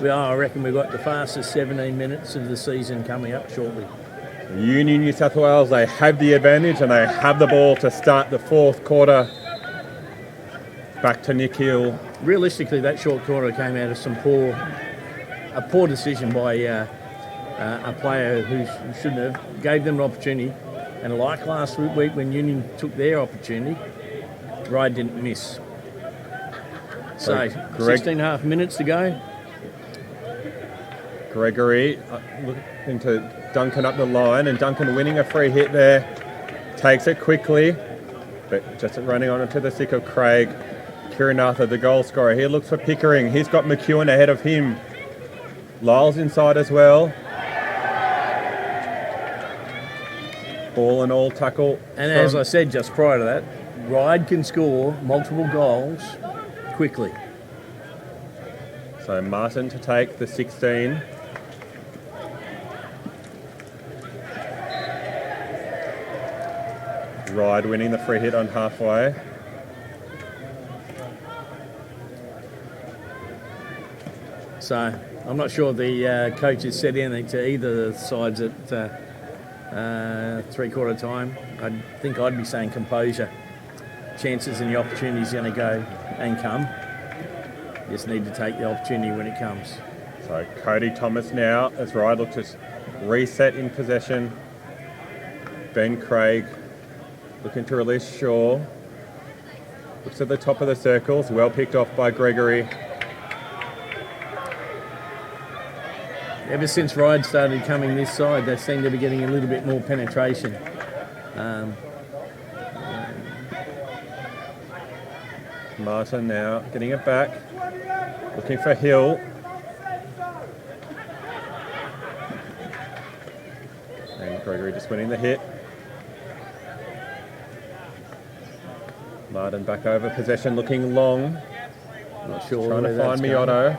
I reckon we've got the fastest 17 minutes of the season coming up shortly. Union New South Wales, they have the advantage and they have the ball to start the fourth quarter. Back to Nick Hill. Realistically, that short quarter came out of a poor decision by a player who shouldn't have. Gave them an opportunity, and like last week when Union took their opportunity, Ryde didn't miss. So 16 and a half minutes to go. Gregory looking to Duncan up the line, and Duncan winning a free hit there. Takes it quickly, but just running on to the stick of Craig. Kieran Arthur, the goal scorer. He looks for Pickering. He's got McEwen ahead of him. Lyle's inside as well. Ball and all tackle. And as I said just prior to that, Ryde can score multiple goals quickly. So Martin to take the 16. Ryde winning the free hit on halfway. So I'm not sure the coaches said anything to either of the sides at three-quarter time. I think I'd be saying composure. Chances and the opportunity's going to go and come. Just need to take the opportunity when it comes. So Cody Thomas now, as Ryde looks to reset in possession. Ben Craig looking to release Shaw. Looks at the top of the circles, well picked off by Gregory. Ever since Ryde started coming this side, they seem to be getting a little bit more penetration. Martin now getting it back, looking for Hill. And Gregory just winning the hit. Martin back over possession, looking long. Not sure. Trying to find Miotto.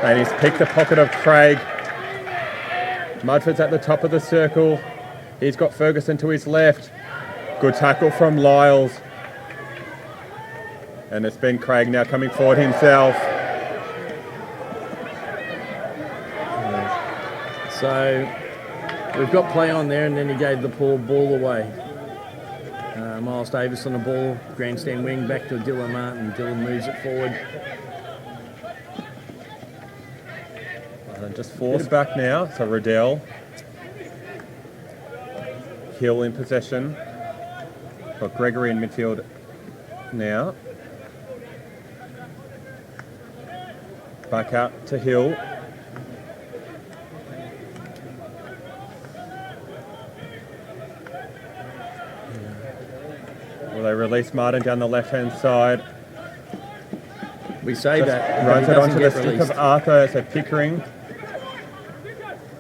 And he's picked the pocket of Craig. Mudford's at the top of the circle. He's got Ferguson to his left. Good tackle from Lyles. And it's Ben Craig now coming forward himself. So we've got play on there, and then he gave the poor ball away. Miles Davis on the ball, grandstand wing, back to Dylan Martin. Dylan moves it forward. And just forced back now, so Riddell. Hill in possession. Got Gregory in midfield now. Back out to Hill. Will they release Martin down the left-hand side? We say that. Runs it onto the stick of Arthur, so Pickering.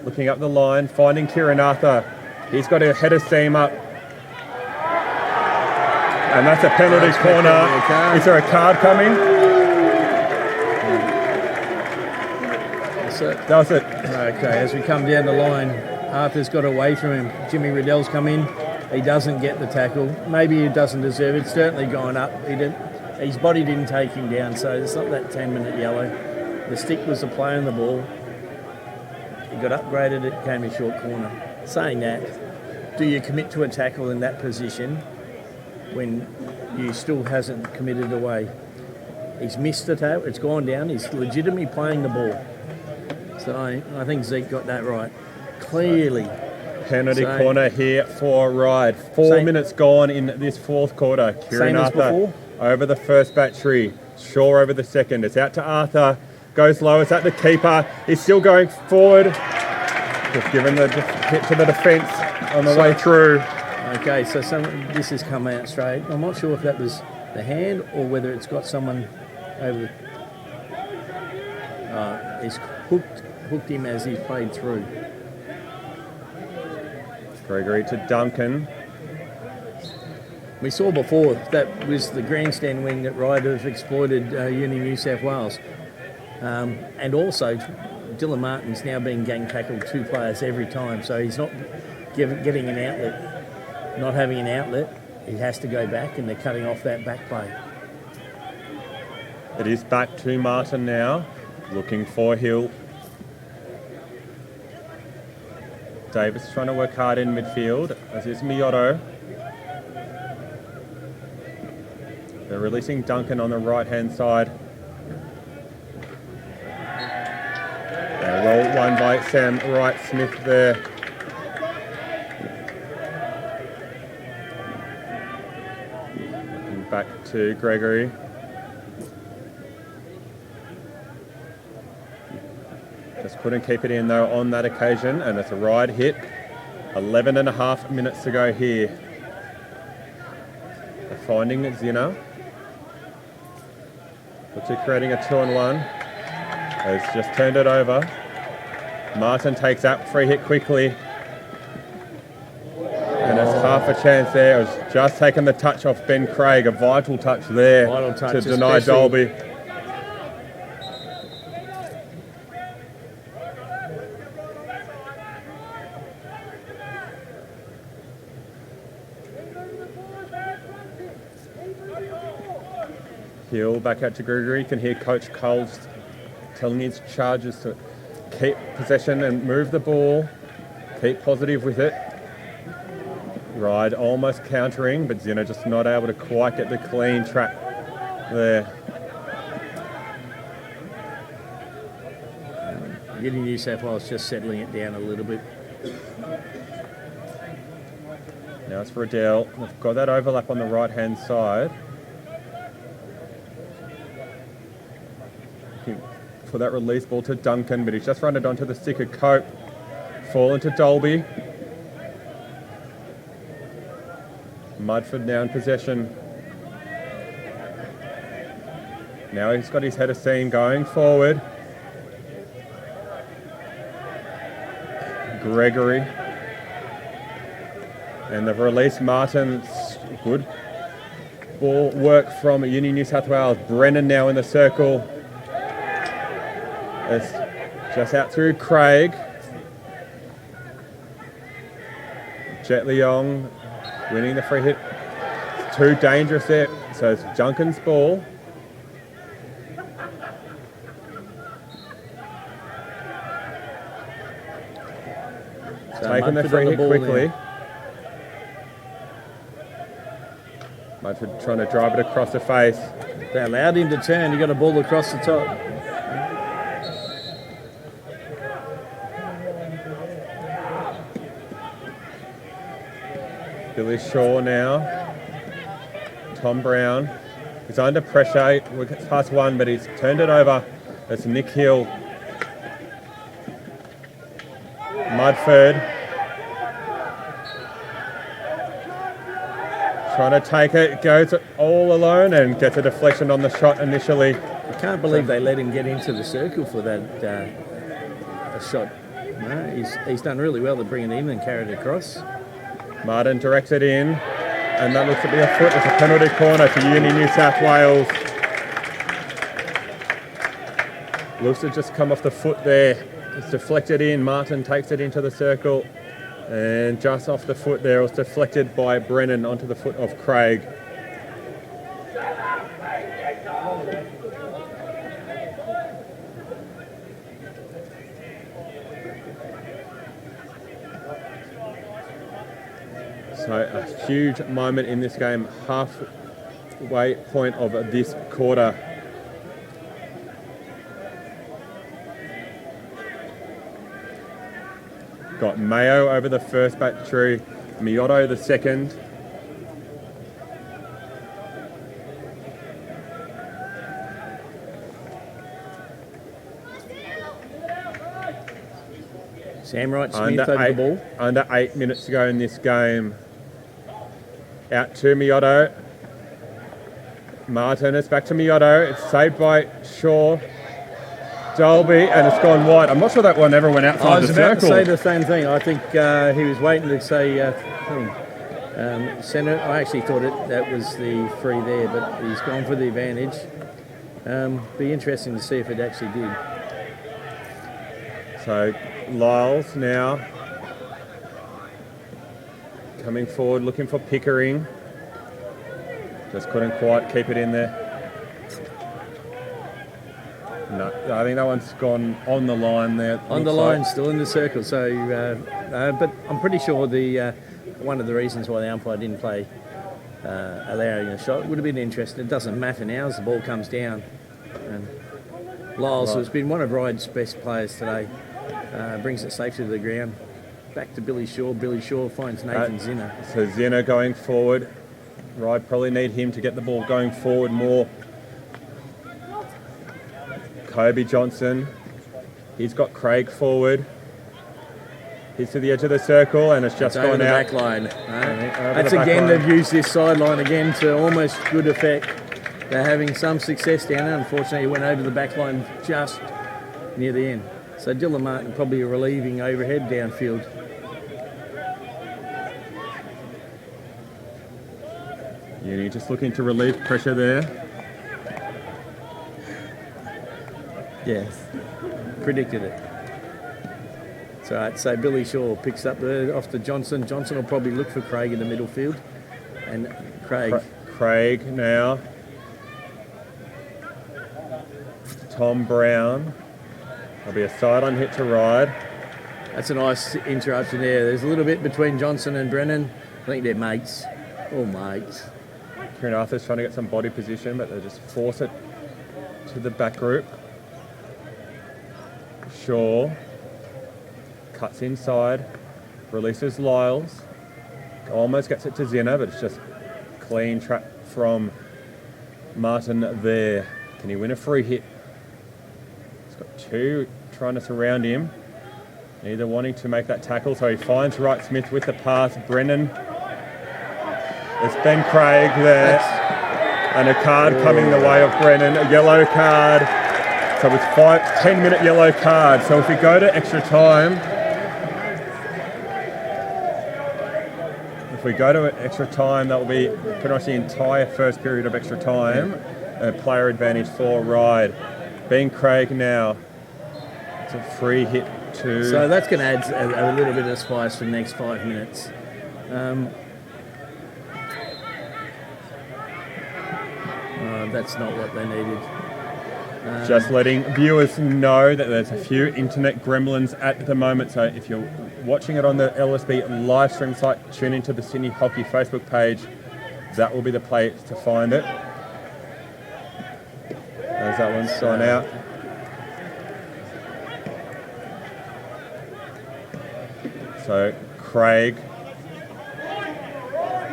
Looking up the line, finding Kieran Arthur. He's got a header seam up. And that's a penalty corner. Is there a card coming? That's it. That was it. Okay, as we come down the line, Arthur's got away from him. Jimmy Riddell's come in. He doesn't get the tackle. Maybe he doesn't deserve it. It's certainly gone up. His body didn't take him down, so it's not that 10-minute yellow. The stick was the play on the ball. He got upgraded, it came a short corner. Saying that, do you commit to a tackle in that position when you still hasn't committed away? He's missed the tackle, it's gone down, he's legitimately playing the ball. So I think Zeke got that right. Clearly. Penalty corner here for Ryde. 4 minutes gone in this fourth quarter. Kieran Arthur over the first battery. Shaw over the second. It's out to Arthur. Goes low. It's at the keeper. He's still going forward. Just giving the hit to the defence on the way through. Okay, so this has come out straight. I'm not sure if that was the hand or whether it's got someone over the... he's hooked him as he played through. Gregory to Duncan. We saw before that was the grandstand wing that Ryde have exploited Uni New South Wales. And also, Dylan Martin's now being gang tackled 2 players every time, so he's not getting an outlet. Not having an outlet, he has to go back, and they're cutting off that back play. It is back to Martin now, looking for Hill. Davis trying to work hard in midfield, as is Miotto. They're releasing Duncan on the right-hand side. Well won by Sam Wright-Smith there. Looking back to Gregory. Just couldn't keep it in though on that occasion, and it's a Ryde hit. 11 and a half minutes to go here. They're finding Zinner. Which is creating a 2-on-1. Has just turned it over. Martin takes that free hit quickly. And it's half a chance there. It was just taking the touch off Ben Craig. A vital touch there to deny Dolby. Hill back out to Gregory. You can hear Coach Coles telling his charges to keep possession and move the ball. Keep positive with it. Ryde almost countering, but Zina just not able to quite get the clean track there. Getting New South Wales just settling it down a little bit. Now it's for Adele. We've got that overlap on the right-hand side. For that release ball to Duncan, but he's just run it onto the stick of Cope. Fall into Dolby. Mudford now in possession. Now he's got his header seam going forward. Gregory. And they've released Martin. Good ball work from Uni New South Wales. Brennan now in the circle. It's just out through Craig. Jet Leong winning the free hit. It's too dangerous there. So it's Duncan's ball. So taking the free hit quickly. Mudford trying to drive it across the face. They allowed him to turn. He got a ball across the top. Billy Shaw now. Tom Brown. He's under pressure. We're past one, but he's turned it over. It's Nick Hill. Mudford. Trying to take it. Goes all alone and gets a deflection on the shot initially. I can't believe they let him get into the circle for that shot. No, he's done really well to bring it in and carry it across. Martin directs it in, and that looks to be a foot. It's a penalty corner for Uni New South Wales. Looks to just come off the foot there. It's deflected in. Martin takes it into the circle, and just off the foot there, it was deflected by Brennan onto the foot of Craig. So a huge moment in this game, halfway point of this quarter. Got Mayo over the first battery, Miotto the second. Sam Wright Smith over the ball. Under 8 minutes to go in this game. Out to Miotto. Martin, it's back to Miotto. It's saved by Shaw. Dolby, and it's gone wide. I'm not sure that one ever went outside the circle. I was about to say the same thing. I think he was waiting to say centre. I actually thought that was the free there, but he's gone for the advantage. Be interesting to see if it actually did. So Lyles now coming forward, looking for Pickering. Just couldn't quite keep it in there. No, I think that one's gone on the line there. On the line, still in the circle. So, but I'm pretty sure one of the reasons why the umpire didn't play allowing a shot would have been interesting. It doesn't matter now as the ball comes down. And Lyles, who's been one of Ryde's best players today, brings it safely to the ground. Back to Billy Shaw. Billy Shaw finds Nathan Zinner. So Zinner going forward. Ryde probably need him to get the ball going forward more. Kobe Johnson. He's got Craig forward. He's to the edge of the circle, and it's just gone over out. The back line. That's again, they've used this sideline again to almost good effect. They're having some success down there. Unfortunately, it went over the back line just near the end. So Dylan Martin probably relieving overhead downfield. Uni just looking to relieve pressure there. Yes, predicted it. So Billy Shaw picks up off to Johnson. Johnson will probably look for Craig in the middle field. And Craig now. Tom Brown. There'll be a sideline hit to Ryde. That's a nice interruption there. There's a little bit between Johnson and Brennan. I think they're mates. All mates. Kieran Arthur's trying to get some body position, but they just force it to the back group. Shaw cuts inside, releases Lyles. Almost gets it to Zinner, but it's just clean trap from Martin there. Can he win a free hit? He's got two trying to surround him, neither wanting to make that tackle, so he finds Wright Smith with the pass. Brennan. It's Ben Craig there. And a card coming the way of Brennan, a yellow card. So it's 10-minute yellow card. So if we go to extra time, that will be pretty much the entire first period of extra time. A player advantage for Ryde. Ben Craig now. It's a free hit to... So that's going to add a little bit of spice for the next 5 minutes. That's not what they needed. Just letting viewers know that there's a few internet gremlins at the moment. So if you're watching it on the LSB live stream site, tune into the Sydney Hockey Facebook page. That will be the place to find it. As that one's gone out. So Craig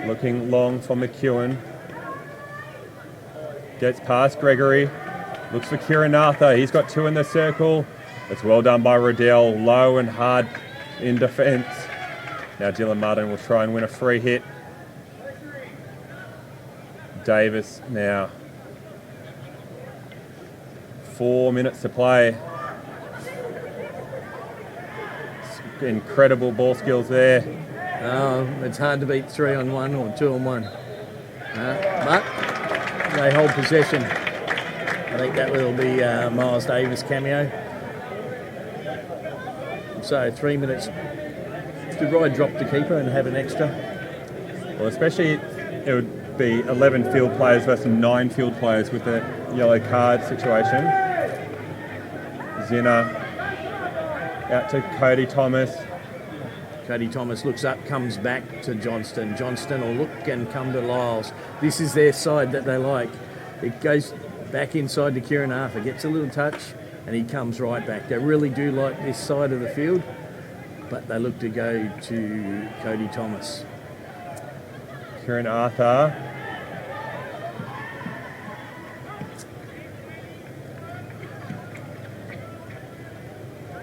looking long for McEwen. Gets past Gregory. Looks for Kieran Arthur. He's got two in the circle. It's well done by Riddell. Low and hard in defence. Now Dylan Martin will try and win a free hit. Davis now. 4 minutes to play. Incredible ball skills there. Oh, it's hard to beat 3-on-1 or 2-on-1. But they hold possession. I think that will be Miles Davis cameo. So 3 minutes. Did Ryde drop the keeper and have an extra? Well, especially it would be 11 field players versus 9 field players with the yellow card situation. Zinner out to Cody Thomas. Cody Thomas looks up, comes back to Johnston. Johnston will look and come to Lyles. This is their side that they like. It goes back inside to Kieran Arthur, gets a little touch, and he comes right back. They really do like this side of the field, but they look to go to Cody Thomas. Kieran Arthur.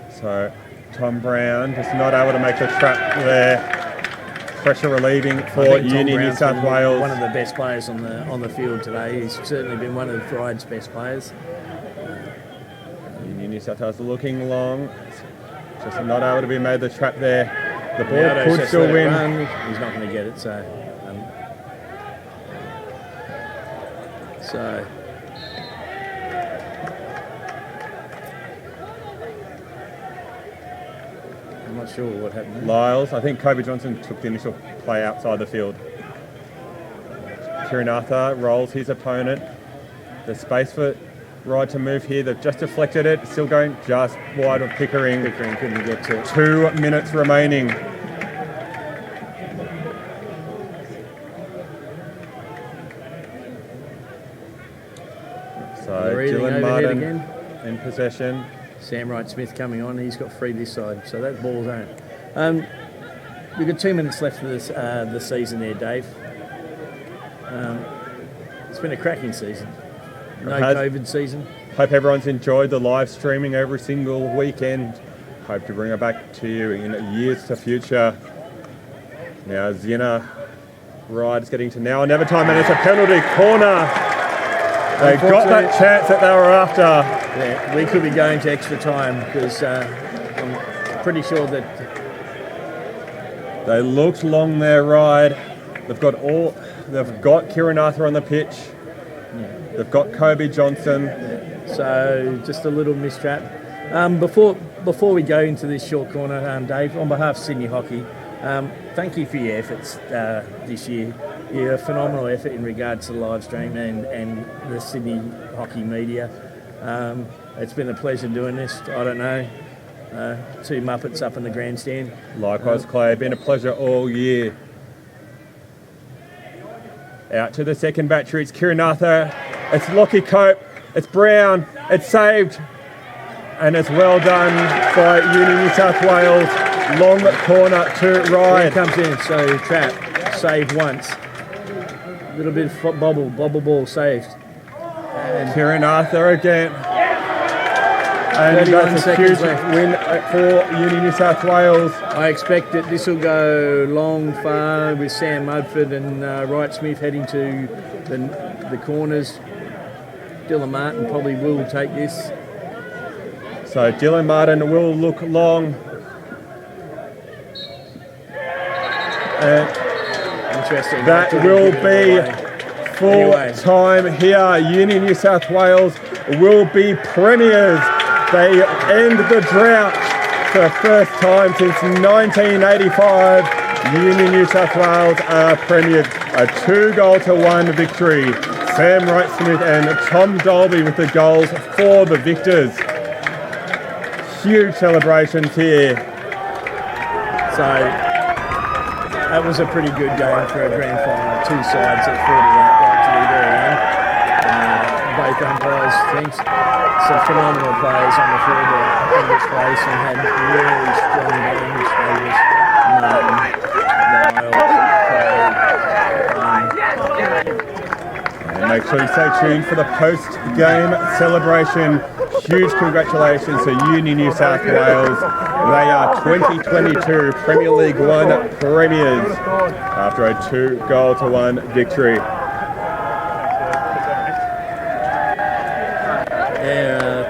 So Tom Brown just not able to make the trap there. Pressure relieving for Uni New South Wales. One of the best players on the field today. He's certainly been one of Ryde's best players. Uni New South Wales looking long. Just not able to be made the trap there. The ball could still win. He's not going to get it, so... I'm not sure what happened there. Lyles, I think Kobe Johnson took the initial play outside the field. Kieran Arthur rolls his opponent. There's space for Ryde to move here. They've just deflected it. Still going just wide of Pickering. Pickering couldn't get to it. 2 minutes remaining. So Dylan Martin in possession. Sam Wright-Smith coming on. He's got free this side, so that ball's own. We've got 2 minutes left of the season there, Dave. It's been a cracking season. No COVID season. Hope everyone's enjoyed the live streaming every single weekend. Hope to bring it back to you in years to future. Now Zinner, Ryde's getting to now another time, and it's a penalty corner. They got that chance that they were after. Yeah, we could be going to extra time because I'm pretty sure that they looked long there, Ryde. They've got Kieran Arthur on the pitch. Yeah. They've got Kobe Johnson. Yeah. So just a little mistrap. Before we go into this short corner, Dave, on behalf of Sydney Hockey, thank you for your efforts this year. Your phenomenal effort in regards to the live stream and the Sydney Hockey media. It's been a pleasure doing this. I don't know, two Muppets up in the grandstand. Likewise, Clay. Been a pleasure all year. Out to the second battery. It's Kieran Arthur. It's Lockie Cope. It's Brown. It's saved. And it's well done by Uni New South Wales. Long corner to Ryde. Comes in, so trap, saved once. A little bit of bobble ball saved. And Kieran Arthur again. And that's a huge win for Uni New South Wales. I expect that this will go long, far with Sam Mudford and Wright Smith heading to the corners. Dylan Martin probably will take this. So Dylan Martin will look long. Interesting. That will be full time here. Uni New South Wales will be premiers. They end the drought for the first time since 1985. Uni New South Wales are premiers. A 2-goal-to-1 victory. Sam Wright-Smith and Tom Dolby with the goals for the victors. Huge celebrations here. So that was a pretty good game for a grand final. Two sides that fought it out right to the very end. Both umpires, thanks. Some phenomenal players on the field in this place and had really strong games. And make sure you stay tuned for the post-game celebration. Huge congratulations to Uni New South Wales. They are 2022 Premier League One premiers after a 2-goal-to-1 victory.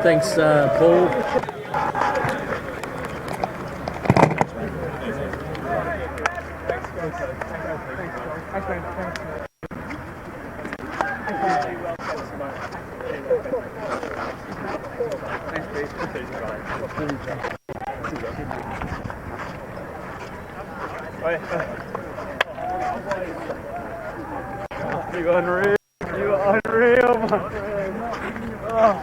Thanks, Paul. You unreal. You unreal, man. Oh.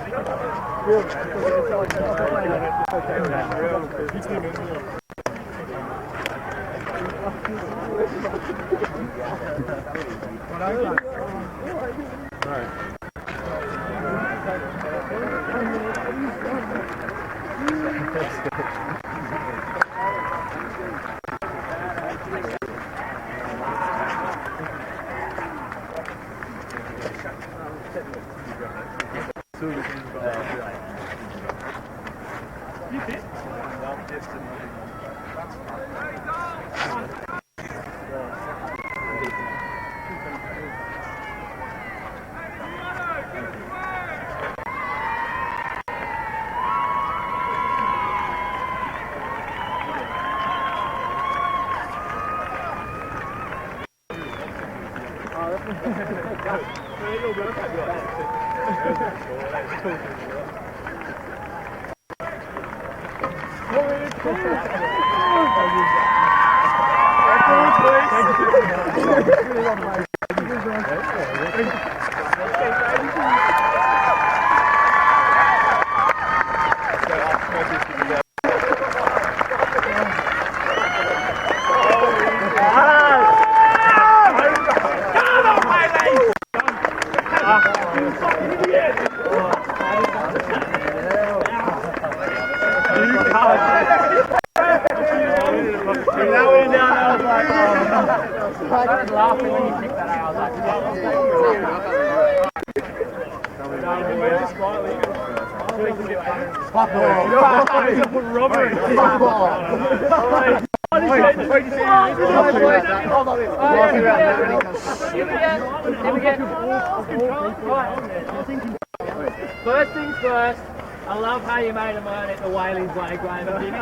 First things first, I love how you made a moan at the Whaley's Way, Graham. Whaley's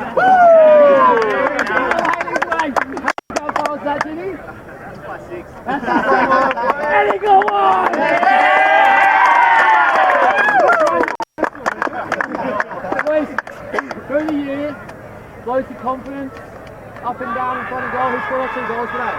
Way! How far was that, Jimmy? That's by 6. Very good one! Boys, through the unit, loads of confidence, up and down in front of goal. Who scored 2 goals today?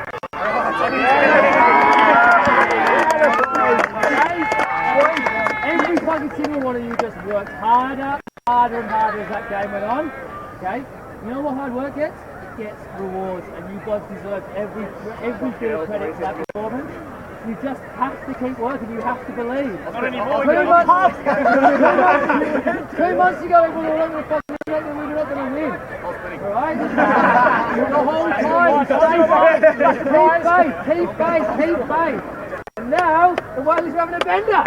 Every fucking every single one of you just worked harder and harder as that game went on. Okay? You know what hard work gets? It gets rewards, and you guys deserve every bit of credit for that performance. You just have to keep working. You have to believe. Not anymore. 2 months ago, we were all over the fucking net and we were not going to win. Alright? The whole time, keep faith. And now, the Whalers are having a bender.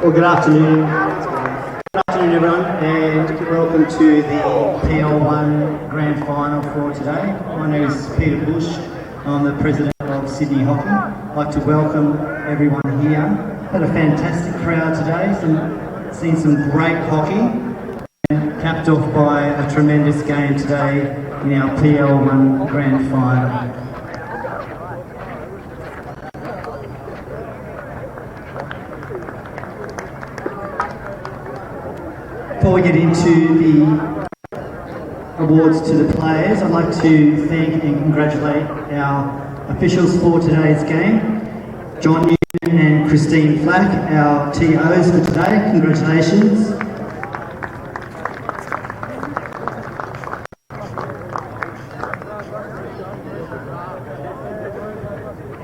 Well, good afternoon. Good afternoon, everyone, and welcome to the PL1 Grand Final for today. My name is Peter Bush. I'm the President of Sydney Hockey. I'd like to welcome everyone here. Had a fantastic crowd today. Seen some great hockey, and capped off by a tremendous game today in our PL1 Grand Final. Before we get into the awards to the players, I'd like to thank and congratulate our officials for today's game, John Newton and Christine Flack, our TOs for today. Congratulations.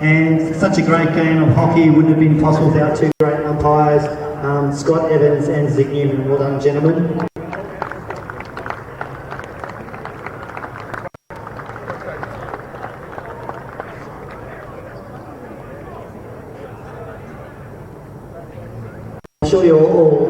And such a great game of hockey wouldn't have been possible without two great umpires, Scott Evans and Zig Newman. Well done, gentlemen. I'm sure you're all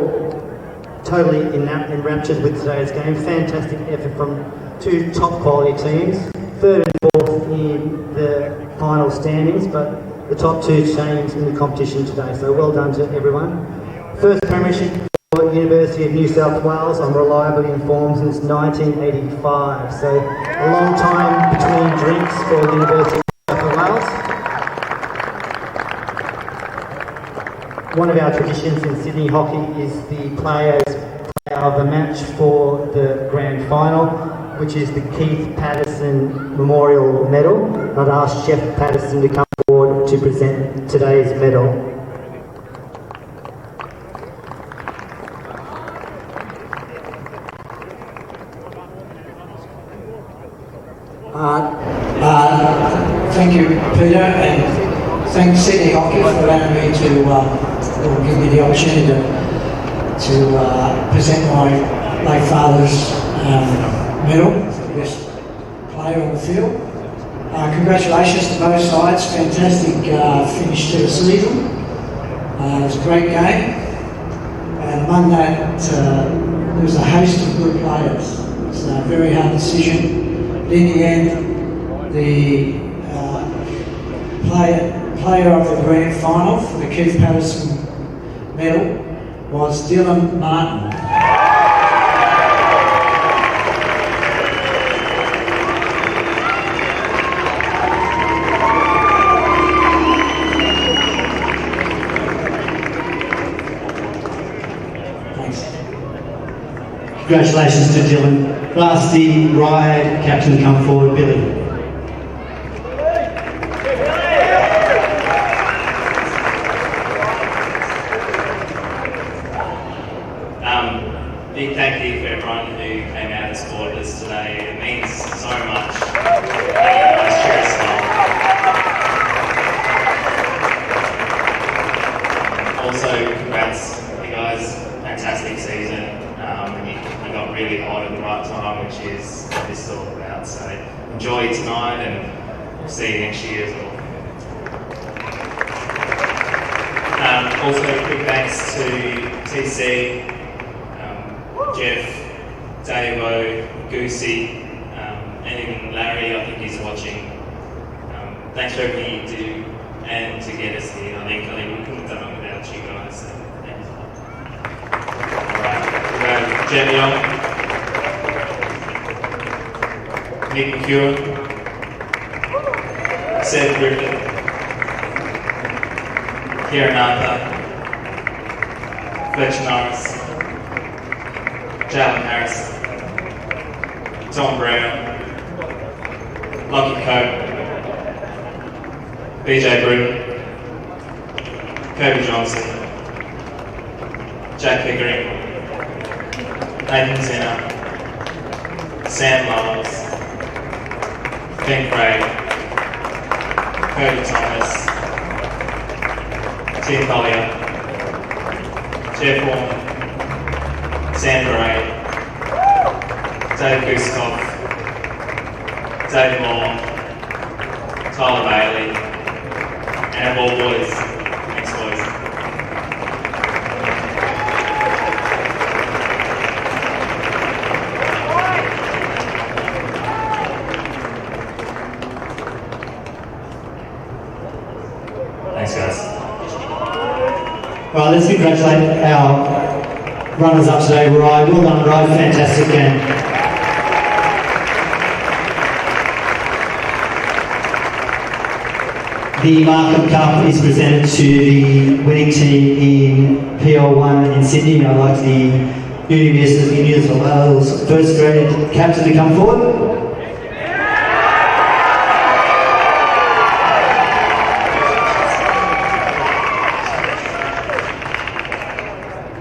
totally enraptured with today's game. Fantastic effort from two top quality teams, third and fourth in the final standings, but the top two teams in the competition today. So well done to everyone. First premiership for University of New South Wales, I'm reliably informed, since 1985. So a long time between drinks for the University of New South Wales. One of our traditions in Sydney hockey is the players player of the match for the grand final, which is the Keith Patterson Memorial Medal. I'd ask Jeff Patterson to come forward to present today's medal. Thank you, Peter, and thanks Sydney Hockey for allowing me to, or give me the opportunity to present my late father's medal for the best player on the field. Congratulations to both sides, fantastic finish to the season. It was a great game, and among that there was a host of good players. It was a very hard decision. But in the end, the player of the grand final for the Keith Patterson medal was Dylan Martin. Thanks. Congratulations to Dylan. Lastly, Ryde, captain, come forward, Billy. Big thank you for everyone who came out and supported us today. It means so much. Also, congrats, you guys. Fantastic season. You got really hot at the right time, which is what this is all about. So enjoy tonight, and we'll see you next year as well. Also, quick thanks to TC, Jeff, Davo, Goosey, and even Larry. I think he's watching. Thanks for everything you do and to get us here. I think we couldn't have done it without you guys. So thanks. Alright, Jen Young, Nick McEwen, Seth Griffin, Kieran Arthur, Fletcher Norris, Jalen Harris, Tom Brown, Lockie Cope, BJ Bruton, Kobe Johnson, Jack Pickering, Nathan Zinner, Sam Miles, Ben Craig, Cody Thomas, Tim Collier, Jeff Warren, Sam Gray, Dave Guskoff, David Moore, Tyler Bailey, and our ball boys. Thanks, boys. Thanks, guys. Right, let's congratulate our runners-up today, Ryde. Well done, Ryde. Fantastic game. The Markham Cup is presented to the winning team in PL1 in Sydney. I'd like the New South Wales first grade captain to come forward.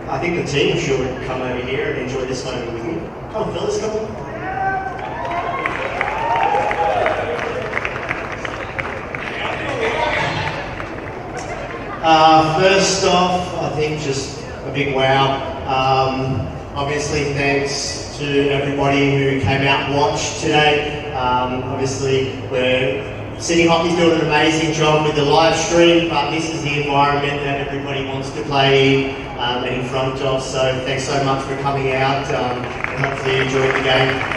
I think the team should come over here and enjoy this moment with me. Come on, fellas, come on. First off, I think just a big wow. Obviously, thanks to everybody who came out and watched today. Obviously, Sydney Hockey's doing an amazing job with the live stream, but this is the environment that everybody wants to play and in front of. So thanks so much for coming out. Hopefully you enjoyed the game.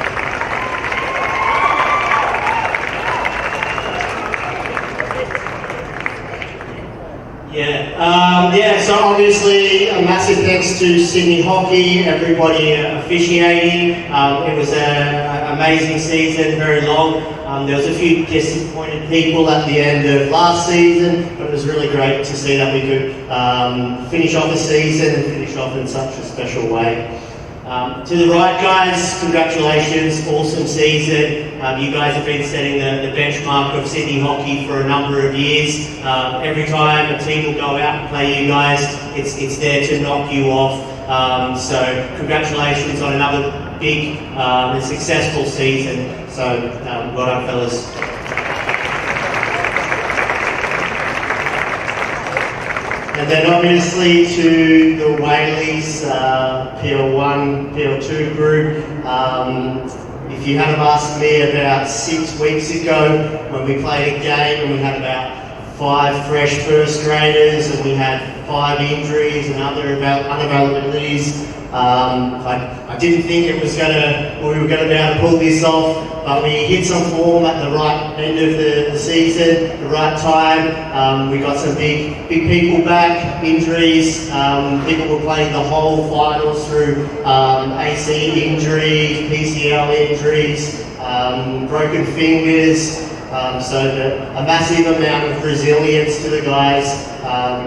So obviously a massive thanks to Sydney Hockey, everybody officiating. It was an amazing season, very long. There was a few disappointed people at the end of last season, but it was really great to see that we could finish off the season and finish off in such a special way. To the Ryde guys, congratulations, awesome season. You guys have been setting the benchmark of Sydney Hockey for a number of years. Every time a team will go out and play you guys, it's there to knock you off. So congratulations on another big and successful season. So well done, fellas. And then obviously to the Whaleys, PL1, PL2 group. If you had have asked me about 6 weeks ago when we played a game and we had about 5 fresh first graders and we had 5 injuries and other unavailabilities, I didn't think we were going to be able to pull this off, but we hit some form at the right end of the season, the right time. We got some big people back, injuries. People were playing the whole finals through AC injuries, PCL injuries, broken fingers. So a massive amount of resilience to the guys.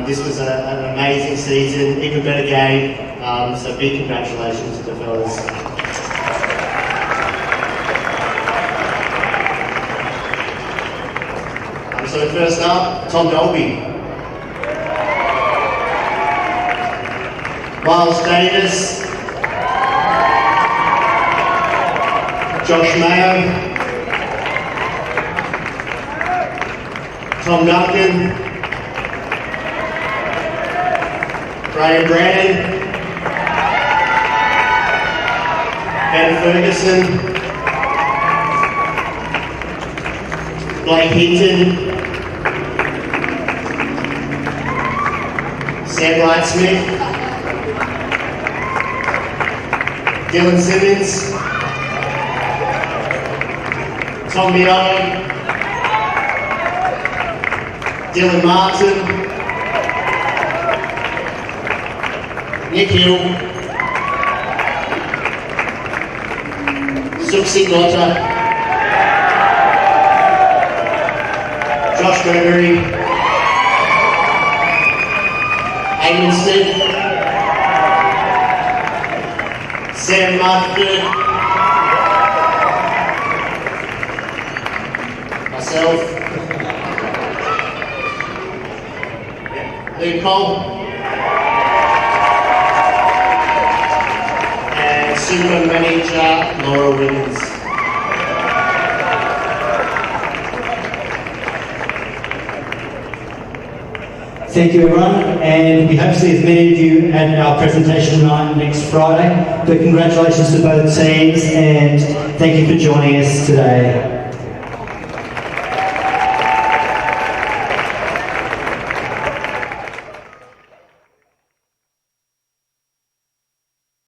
This was an amazing season, even better game. So big congratulations to the fellas. So first up, Tom Dolby. Miles Davis. Josh Mayo. Tom Duncan. Graham Brandon. Ben Ferguson. Blake Hinton. Sam Lightsmith, Dylan Simmons, Tom Miotto, Dylan Martin, Nick Hill, Suksi Gotta, Josh Gregory, Aidan Smith, Sam Martin, myself, Luke Cole, and Super Manager Laura Williams. Thank you everyone, and we hope to see as many of you at our presentation night next Friday. But congratulations to both teams, and thank you for joining us today.